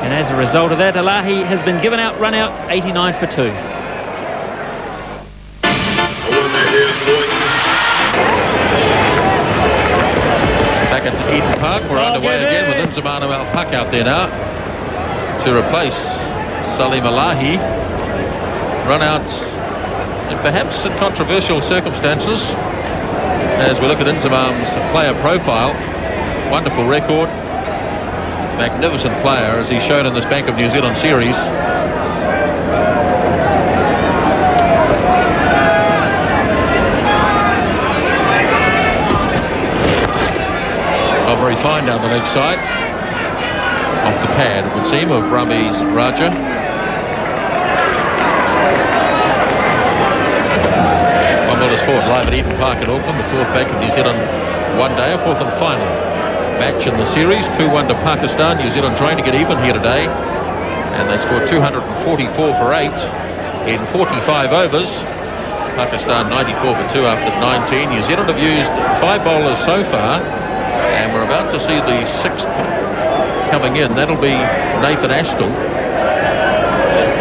And as a result of that, Alahi has been given out, run out, 89 for 2.
Back at Eden Park, we're underway again with Nzimana Al-Pak out there now to replace Salim Alahi. Run out in perhaps in controversial circumstances as we look at Nzimam's player profile. Wonderful record, magnificent player as he's shown in this Bank of New Zealand series. Very fine down the leg side, off the pad it would seem, of Ramesh Raja. One ball is forward live at Eden Park in Auckland, the fourth Bank of New Zealand one-day, fourth and final match in the series. 2-1 to Pakistan. New Zealand trying to get even here today, and they scored 244 for 8 in 45 overs. Pakistan 94 for 2 after 19. New Zealand have used 5 bowlers so far, and we're about to see the 6th coming in. That'll be Nathan Astle.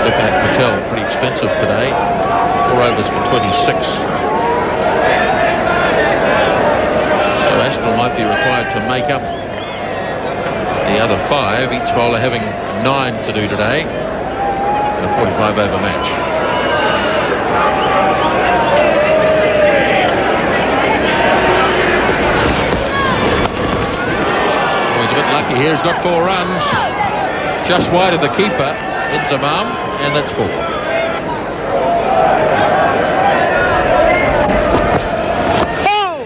Tiffany Patel, pretty expensive today. 4 overs for 26. So Astle might be required to make up the other 5. Each bowler having 9 to do today in a 45 over match. Lucky here, he's got 4 runs, just wide of the keeper, Nzimam, and that's 4. Oh!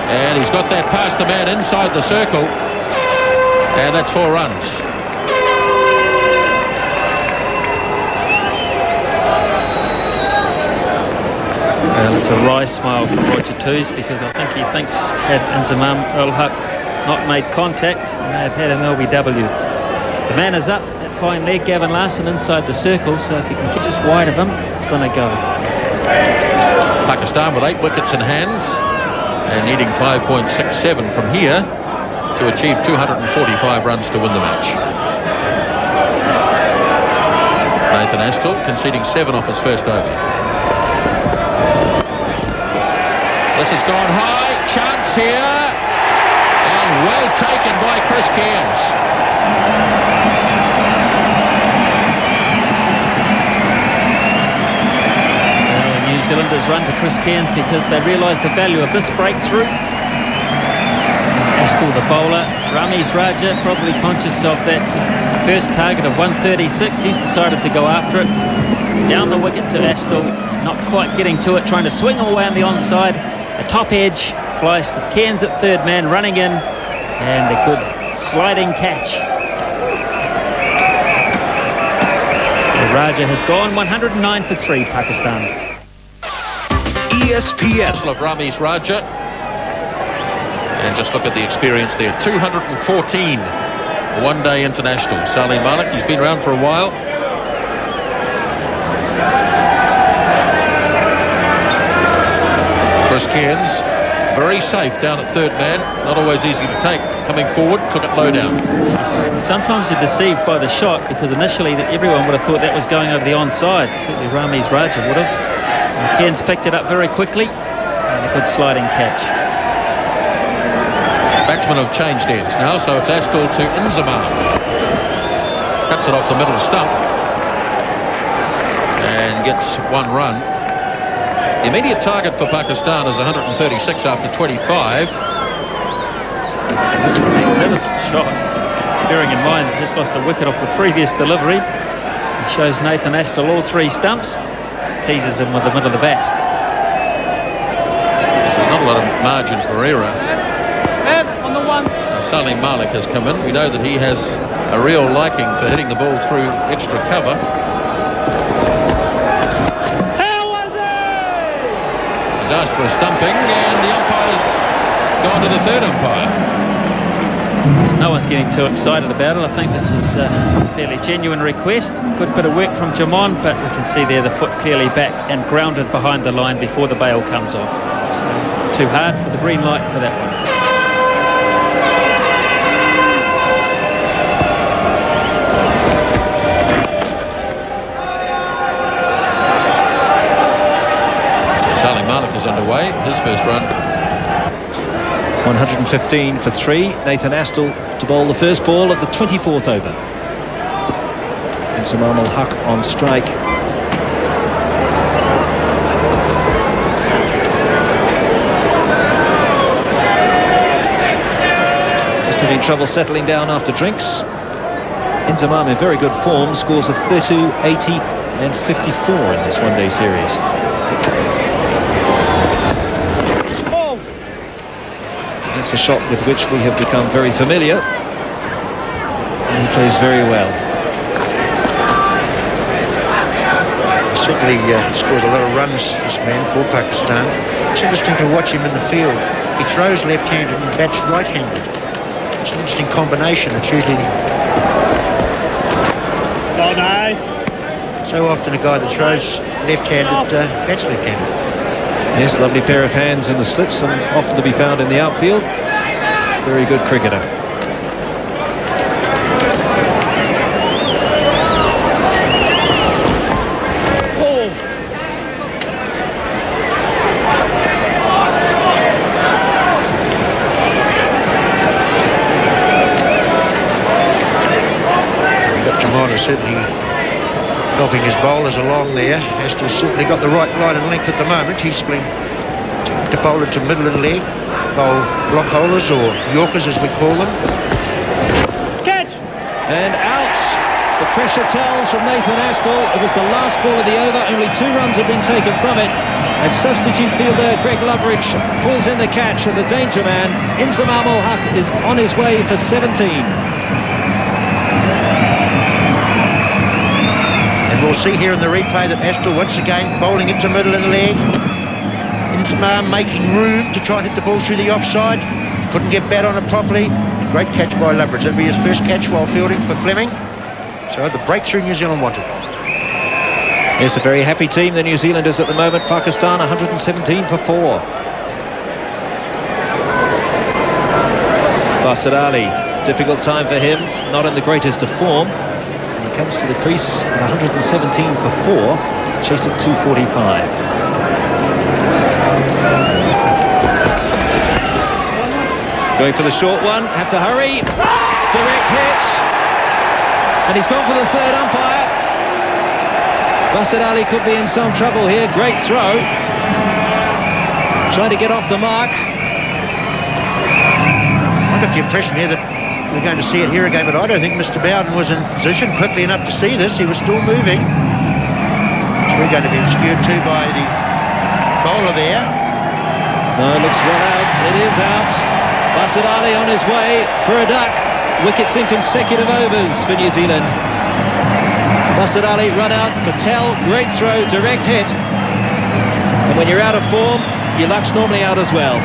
And he's got that past the man inside the circle, and that's 4 runs.
Well, it's a wry smile from Roger Toos, because I think he thinks had Nzimam Ul-Haq not made contact, he may have had an LBW. The man is up, that fine leg, Gavin Larson inside the circle, so if you can get just wide of him, it's going to go.
Pakistan with 8 wickets in hand and needing 5.67 from here to achieve 245 runs to win the match. Nathan Astle conceding 7 off his first over. This has gone high, chance here. And well taken by Chris Cairns.
Well, the New Zealanders run to Chris Cairns because they realise the value of this breakthrough. Astle the bowler. Ramesh Raja probably conscious of that first target of 136. He's decided to go after it. Down the wicket to Astle. Not quite getting to it. Trying to swing away on the onside. A top edge. Flies to Cairns at third man, running in, and a good sliding catch. The Raja has gone 109 for 3, Pakistan.
ESPN of Ramesh Raja, and just look at the experience there. 214 one-day international. Salim Malik, he's been around for a while. Chris Cairns, very safe down at third man, not always easy to take. Coming forward, took it low down.
Sometimes you're deceived by the shot, because initially everyone would have thought that was going over the onside. Certainly Ramesh Raja would have. And Cairns picked it up very quickly, and a good sliding catch.
Batsmen have changed ends now, so it's Astle to Nzimam. Cuts it off the middle stump and gets 1 run. The immediate target for Pakistan is 136 after 25.
This is a magnificent shot. Bearing in mind, just lost a wicket off the previous delivery. He shows Nathan Astle all 3 stumps. Teases him with the middle of the bat.
There's not a lot of margin for error.
On the 1.
Salim Malik has come in. We know that he has a real liking for hitting the ball through extra cover. He's asked for a stumping, and the umpire's gone to the third umpire.
No one's getting too excited about it. I think this is a fairly genuine request. Good bit of work from Jamon, but we can see there the foot clearly back and grounded behind the line before the bail comes off. So too hard for the green light for that one.
Salim Malik is underway, his first run.
115 for 3. Nathan Astle to bowl the first ball of the 24th over. Inzamam ul Haq on strike. Just having trouble settling down after drinks. Inzamam in very good form, scores of 32, 80 and 54 in this one-day series. That's a shot with which we have become very familiar, and he plays very well.
He certainly scores a lot of runs, this man, for Pakistan. It's interesting to watch him in the field. He throws left-handed and bats right-handed. It's an interesting combination. It's usually so often a guy that throws left-handed bats left-handed.
Yes, lovely pair of hands in the slips, and often to be found in the outfield. Very good cricketer.
Jamon is certainly helping his bowlers along there. Has certainly got the right line and length at the moment. He's been to bowl into middle and leg, bowl block bowlers or Yorkers as we call them.
Catch!
And out! The pressure tells from Nathan Astle. It was the last ball of the over. Only 2 runs have been taken from it. And substitute fielder Greg Loveridge pulls in the catch, and the danger man, Inzamam ul Haq, is on his way for 17.
We'll see here in the replay that Astle once again bowling into middle and leg. Inzamam making room to try and hit the ball through the offside. Couldn't get bat on it properly. Great catch by Loveridge. That'll be his first catch while fielding for Fleming. So the breakthrough New Zealand wanted.
It's a very happy team, the New Zealanders at the moment. Pakistan 117 for 4. Basit Ali, difficult time for him, not in the greatest of form. Comes to the crease at 117 for 4, chasing 245. Going for the short one, have to hurry. Direct hit. And he's gone for the third umpire. Basit Ali could be in some trouble here. Great throw. Trying to get off the mark.
I got the impression here that we're going to see it here again, but I don't think Mr. Bowden was in position quickly enough to see this. He was still moving. So we're going to be obscured too by the bowler there.
No, it looks well out. It is out. Basit Ali on his way for a duck. Wickets in consecutive overs for New Zealand. Basit Ali run out. Patel, great throw, direct hit. And when you're out of form, your luck's normally out as well.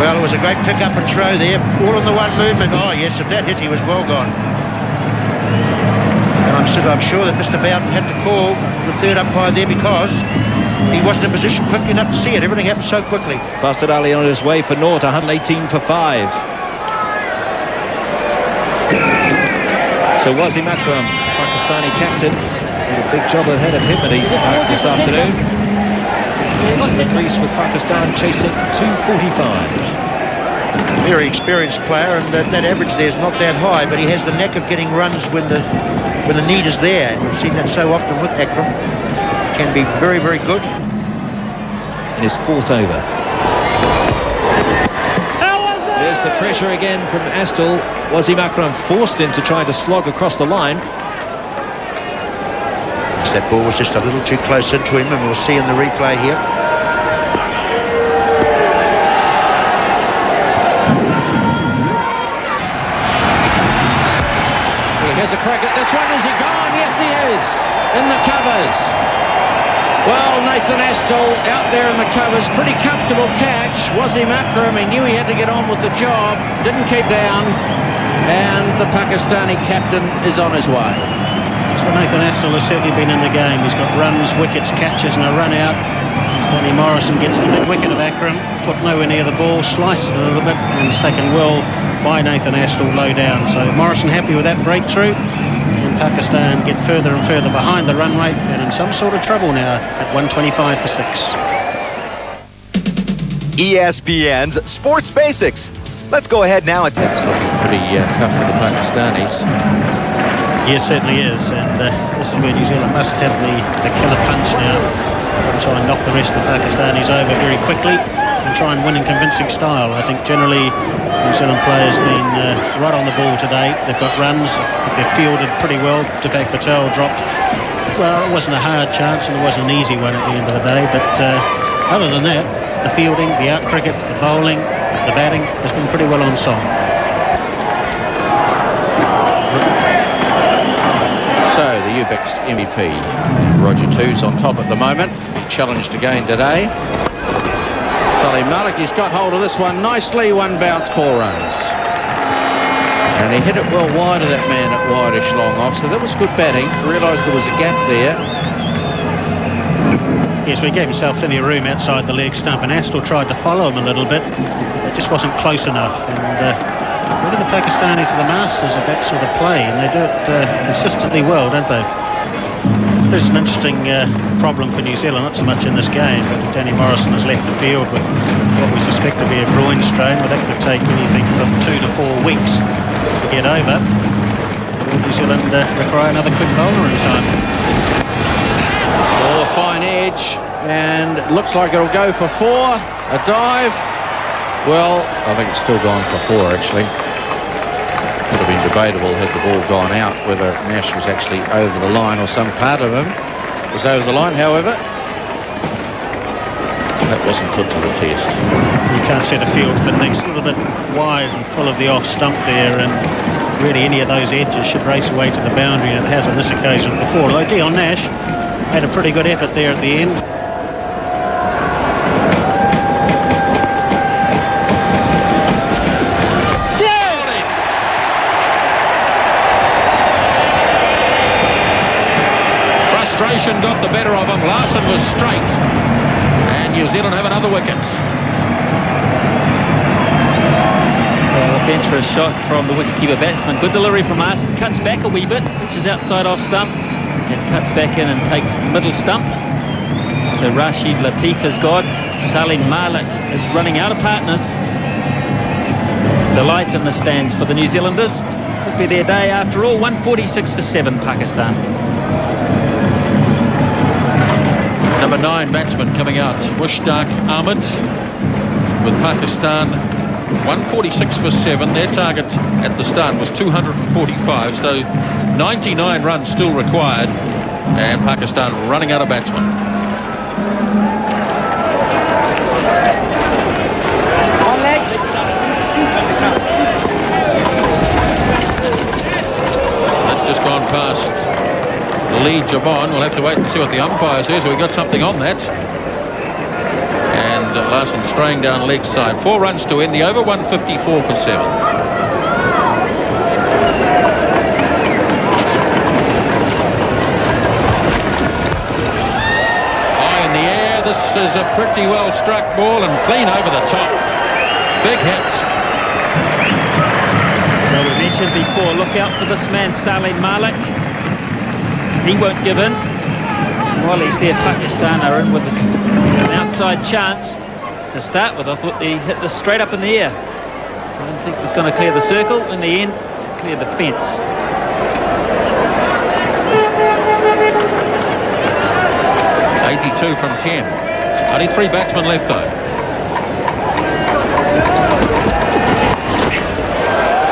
Well, it was a great pick-up and throw there, all in the one movement. Oh, yes, if that hit, he was well gone. And I'm sure that Mr. Bowden had to call the third umpire there because he wasn't in position quickly enough to see it. Everything happened so quickly.
Basit Ali on his way for naught, 118 for 5. So Wasim Akram, Pakistani captain, with a big job ahead of him at Eden Park this afternoon. Into the crease with Pakistan chasing 245.
Very experienced player, and that average there is not that high, but he has the knack of getting runs when the need is there, and we've seen that so often with Akram. Can be very, very good.
In his 4th over. There's the pressure again from Astle. Wasim Akram forced him to try to slog across the line.
That ball was just a little too close into him, and we'll see in the replay here.
1
one, is he gone? Yes, he is, in the covers. Well, Nathan Astle out there in the covers, pretty comfortable catch. Wasim Akram, he knew he had to get on with the job, didn't keep down, and the Pakistani captain is on his way.
So Nathan Astle has certainly been in the game. He's got runs, wickets, catches and a run out. Danny Morrison gets the big wicket of Akram, foot nowhere near the ball, sliced it a little bit, and it's taken well by Nathan Astle low down. So Morrison happy with that breakthrough. And Pakistan get further and further behind the run rate and in some sort of trouble now at 125 for 6.
ESPN's Sports Basics. Let's go ahead now and...
It's looking pretty tough for the Pakistanis.
Yes, certainly is, and this is where New Zealand must have the killer punch now and try and knock the rest of the Pakistanis over very quickly and try and win in convincing style. I think generally New Zealand players been right on the ball today. They've got runs, they've fielded pretty well. Tevak Patel dropped. Well, it wasn't a hard chance and it wasn't an easy one at the end of the day, but other than that, the fielding, the out cricket, the bowling, the batting has been pretty well on song.
So the UBEX MVP, Roger Too's on top at the moment. He challenged again today. Salim Malik, he's got hold of this one nicely. One bounce, 4 runs. And he hit it well wide of that man at wide-ish long off. So that was good batting. Realised there was a gap there.
Yes, he gave himself plenty of room outside the leg stump, and Astle tried to follow him a little bit. It just wasn't close enough. And really the Pakistanis are the masters of that sort of play, and they do it consistently well, don't they? There's an interesting problem for New Zealand, not so much in this game, but Danny Morrison has left the field with what we suspect to be a groin strain, but that could take anything from 2 to 4 weeks to get over. Will New Zealand require another quick bowler in time?
Oh, a fine edge, and it looks like it'll go for 4. A dive. Well, I think it's still gone for 4, actually. Would have been debatable had the ball gone out, whether Nash was actually over the line or some part of him was over the line. However, that wasn't put to the test.
You can't set a field for next, a little bit wide and full of the off stump there, and really any of those edges should race away to the boundary, and it has on this occasion before. Although Dion Nash had a pretty good effort there at the end.
Frustration got the better of him. Larson was straight, and New Zealand have another wicket.
Well, a venturous shot from the wicketkeeper batsman. Good delivery from Larson. Cuts back a wee bit, which is outside off stump, and cuts back in and takes the middle stump. So Rashid Latif has got. Salim Malik is running out of partners. Delight in the stands for the New Zealanders. Could be their day after all. 146 for 7, Pakistan.
Number 9 batsman coming out, Mushtaq Ahmed, with Pakistan 146 for 7. Their target at the start was 245, so 99 runs still required, and Pakistan running out of batsmen. That's just gone past Lee Jabon. We'll have to wait and see what the umpire says. We got something on that. And Larson straying down leg side. 4 runs to end the over, 154 for 7. High in the air. This is a pretty well struck ball and clean over the top. Big hit.
Well, we mentioned before, look out for this man, Salim Malik. He won't give in. While he's there, Pakistan are in with an outside chance to start with. I thought he hit this straight up in the air. I didn't think it was going to clear the circle. In the end, clear the fence.
.82 from 10. Only 3 batsmen left though.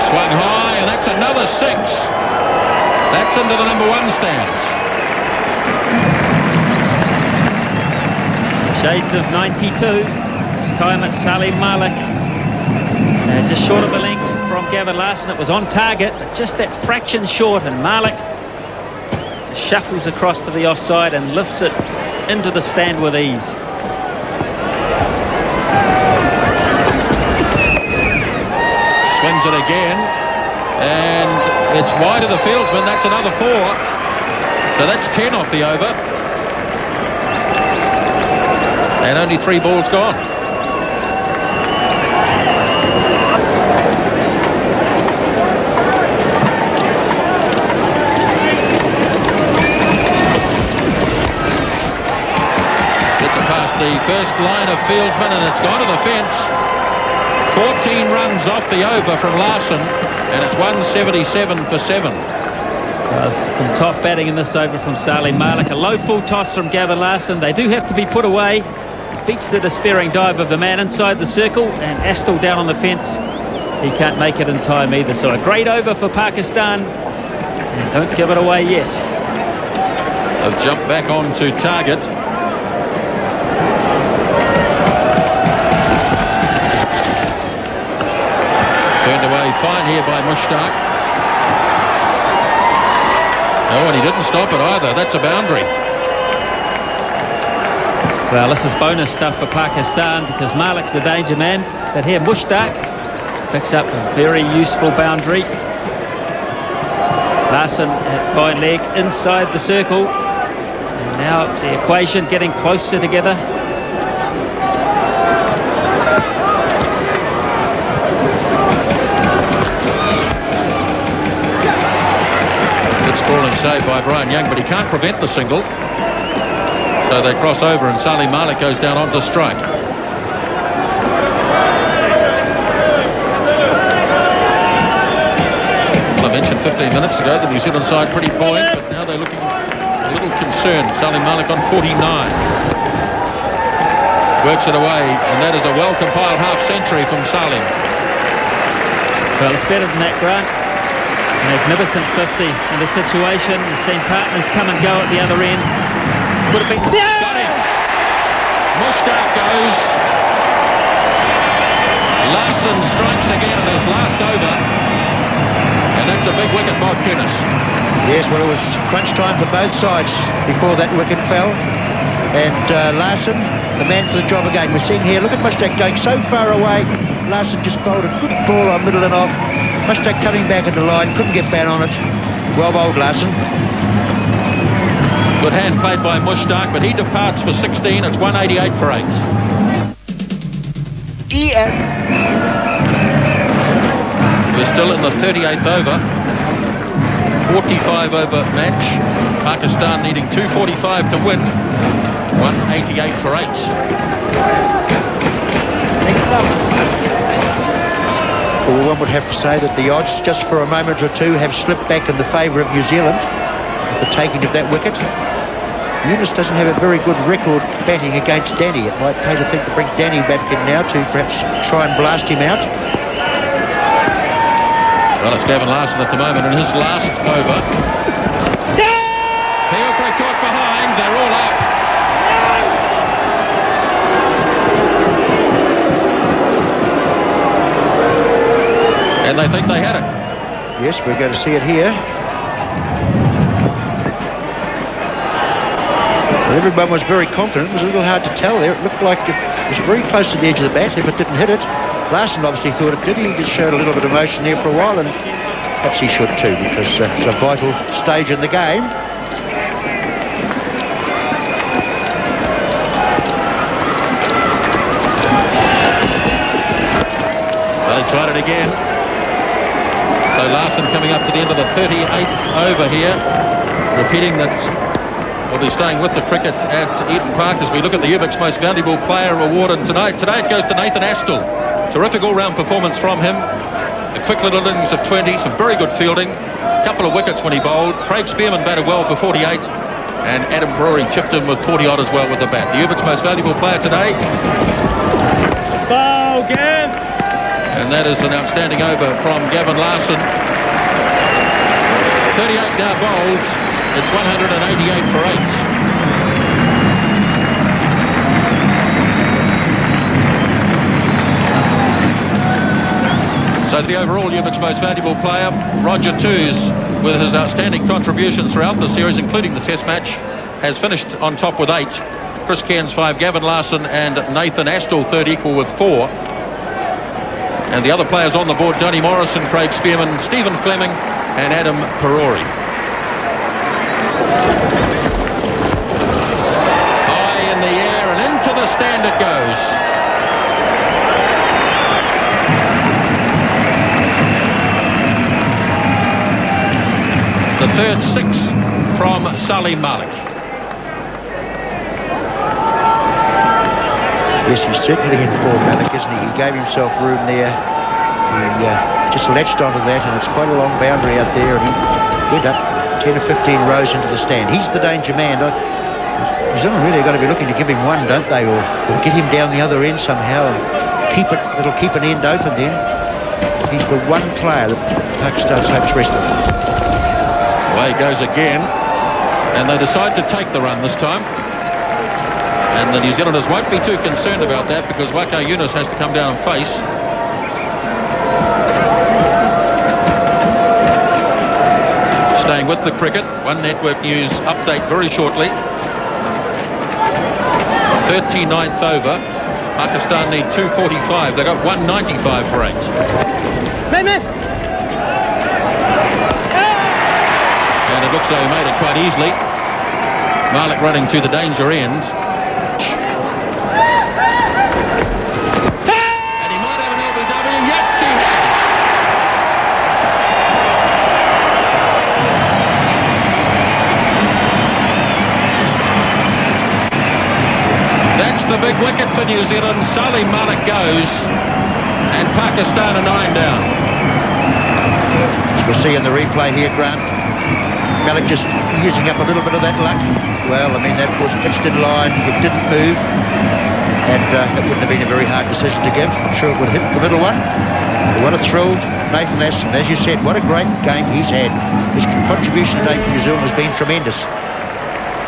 Swung high, and that's another 6. That's into the number 1 stands.
Shades of 92. This time it's Salim Malik. Just short of a length from Gavin Larson. It was on target, but just that fraction short, and Malik Just shuffles across to the offside and lifts it into the stand with ease.
Swings it again, and it's wide of the fieldsman. That's another 4. So that's 10 off the over. And only 3 balls gone. Gets it past the first line of fieldsmen, and it's gone to the fence. 14 runs off the over from Larson, and it's 177 for 7.
Some top batting in this over from Salim Malik. A low full toss from Gavin Larson. They do have to be put away. Beats the despairing dive of the man inside the circle, and Astle down on the fence. He can't make it in time either. So a great over for Pakistan, and don't give it away yet.
They've jumped back onto target. Turned away fine here by Mushtaq. Oh, and he didn't stop it either. That's a boundary.
Well, this is bonus stuff for Pakistan because Malik's the danger man. But here Mushtaq picks up a very useful boundary. Larson at fine leg inside the circle. And now the equation getting closer together.
Sprawling save by Brian Young, but he can't prevent the single. So they cross over and Salim Malik goes down onto strike. Well, I mentioned 15 minutes ago the New Zealand side pretty buoyant, but now they're looking a little concerned. Salim Malik on 49. Works it away, and that is a well-compiled half-century from Salim.
Well, it's better than that, Grant. Magnificent 50 in the situation. You've seen partners come and go at the other end. Would have been...
Got him! Mushtaq goes. Larson strikes again in his last over. And that's a big wicket, Bob Curtis.
Yes, well, it was crunch time for both sides before that wicket fell. And Larson, the man for the job again. We're seeing here, look at Mushtaq going so far away. Larson just bowled a good ball on middle and off. Mushtaq coming back into line, couldn't get bat on it. Well bowled, Larson.
Good hand played by Mushtaq, but he departs for 16. It's 188 for 8. We're still in the 38th over. 45 over match. Pakistan needing 245 to win. 188 for 8.
Next up.
Well, one would have to say that the odds, just for a moment or two, have slipped back in the favour of New Zealand with the taking of that wicket. Younis doesn't have a very good record batting against Danny. It might take a thing to bring Danny back in now to perhaps try and blast him out.
Well, it's Gavin Larson at the moment in his last over. He'll caught behind. They're all out. And they think they had it.
Yes, we're going to see it here. Well, everyone was very confident. It was a little hard to tell there. It looked like it was very close to the edge of the bat if it didn't hit it. Larson obviously thought it did. He just showed a little bit of emotion there for a while, and perhaps he should too, because it's a vital stage in the game.
Well, he tried it again. So Larson coming up to the end of the 38th over here, repeating that we'll be staying with the cricket at Eden Park as we look at the UBIC's Most Valuable Player award. And tonight it goes to Nathan Astle. Terrific all-round performance from him. A quick little innings of 20, some very good fielding, a couple of wickets when he bowled. Craig Spearman batted well for 48, and Adam Peruri chipped in with 40 odd as well with the bat. The UBIC's Most Valuable Player today.
Ball, Gav!
And that is an outstanding over from Gavin Larson. 38 now bowled. It's 188 for 8. So So the overall Ubic's most valuable player, Roger Toos, with his outstanding contributions throughout the series, including the Test match, has finished on top with 8. Chris Cairns 5, Gavin Larson and Nathan Astle third equal with 4. And the other players on the board, Danny Morrison, Craig Spearman, Stephen Fleming and Adam Perori. High in the air and into the stand it goes. The third 6 from Salim Malik.
Yes, he's certainly in form, Malik, isn't he? He gave himself room there. He just latched onto that, and it's quite a long boundary out there, and he went up 10 or 15 rows into the stand. He's the danger man. New Zealand really got to be looking to give him one, don't they, or get him down the other end somehow and keep it. It'll keep an end open then. He's the one player that Pakistan's hopes rest on.
Away goes again, and they decide to take the run this time. And the New Zealanders won't be too concerned about that, because Waqar Younis has to come down and face. Staying with the cricket, One Network News update very shortly. 39th over. Pakistan need 245. They got 195 for 8. And it looks like he made it quite easily. Malik running to the danger end. And he might have an LBW. Yes, he has. That's the big wicket for New Zealand. Salim Malik goes, and Pakistan are 9 down.
As we'll see in the replay here, Grant, Malik just using up a little bit of that luck. Well, I mean, that was pitched in line, it didn't move, and it wouldn't have been a very hard decision to give. I'm sure it would have hit the middle one. But what a thrilled Nathan Astle. As you said, what a great game he's had. His contribution today for New Zealand has been tremendous.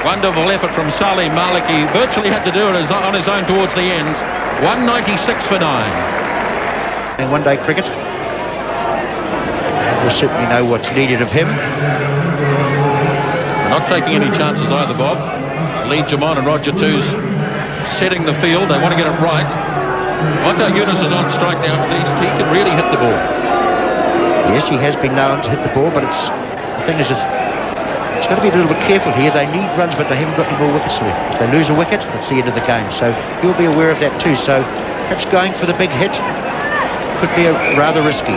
Wonderful effort from Salim Malik. He virtually had to do it on his own towards the end. 196 for 9.
In one-day cricket, we'll certainly know what's needed of him.
Not taking any chances either, Bob. Lee Jamon and Roger Toos setting the field. They want to get it right. Waqar Younis is on strike now. At least he can really hit the ball.
Yes, he has been known to hit the ball, but the thing is, it's got to be a little bit careful here. They need runs, but they haven't got any more wickets left. If they lose a wicket, it's the end of the game. So he'll be aware of that too. So perhaps going for the big hit could be rather risky.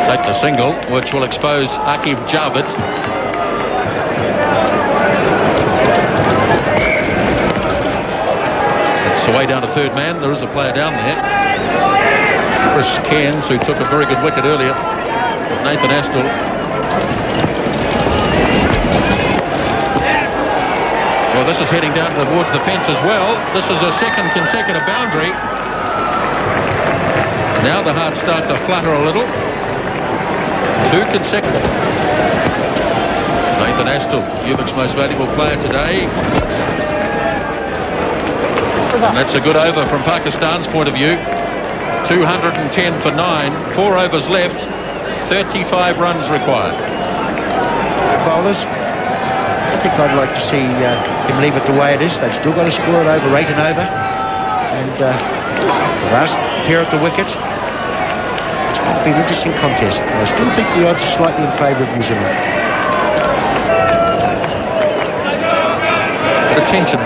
Take the single, which will expose Aqib Javed. It's away down to third man. There is a player down there. Chris Cairns, who took a very good wicket earlier. Nathan Astle. Well, this is heading down towards the fence as well. This is a second consecutive boundary. Now the hearts start to flutter a little. 2 consecutive. Nathan Astle, Ubic's most valuable player today. And that's a good over from Pakistan's point of view. 210 for 9. 4 overs left. 35 runs required.
Bowlers, I think I'd like to see him leave it the way it is. They've still got to score it over 8 and over. And the last pair at the wicket, it's going to be an interesting contest. But I still think the odds are slightly in favour of New Zealand.
Attention.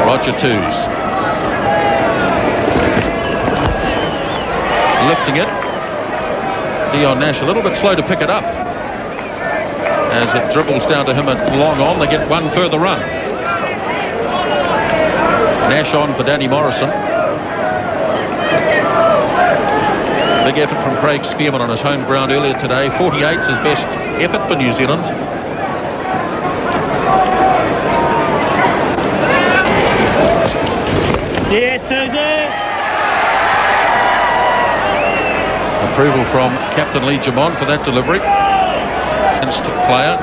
Roger Toos. Lifting it. Dion Nash a little bit slow to pick it up. As it dribbles down to him at long on, they get one further run. Nash on for Danny Morrison. Big effort from Craig Spearman on his home ground earlier today. 48's his best effort for New Zealand.
Yes, Susie!
Approval from Captain Lee Jamon for that delivery. Instant player.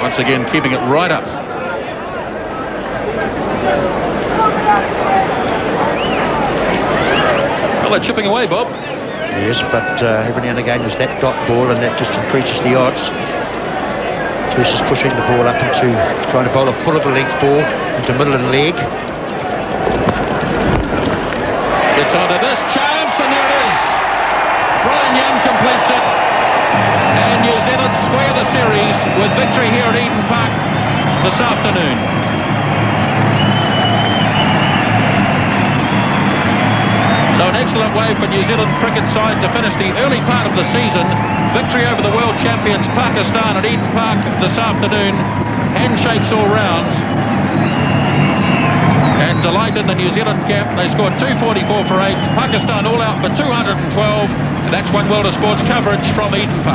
Once again keeping it right up. Well, they're chipping away, Bob.
Yes, but every now and again there's that dot ball, and that just increases the odds. Versus pushing the ball up into trying to bowl a full of a length ball into middle and leg.
Gets onto this chance, and there it is. Brian Young completes it. And New Zealand square the series with victory here at Eden Park this afternoon. So an excellent way for New Zealand cricket side to finish the early part of the season. Victory over the world champions Pakistan at Eden Park this afternoon. Handshakes all round. And delight in the New Zealand camp. They scored 244 for 8. Pakistan all out for 212. And that's One World of Sports coverage from Eden Park.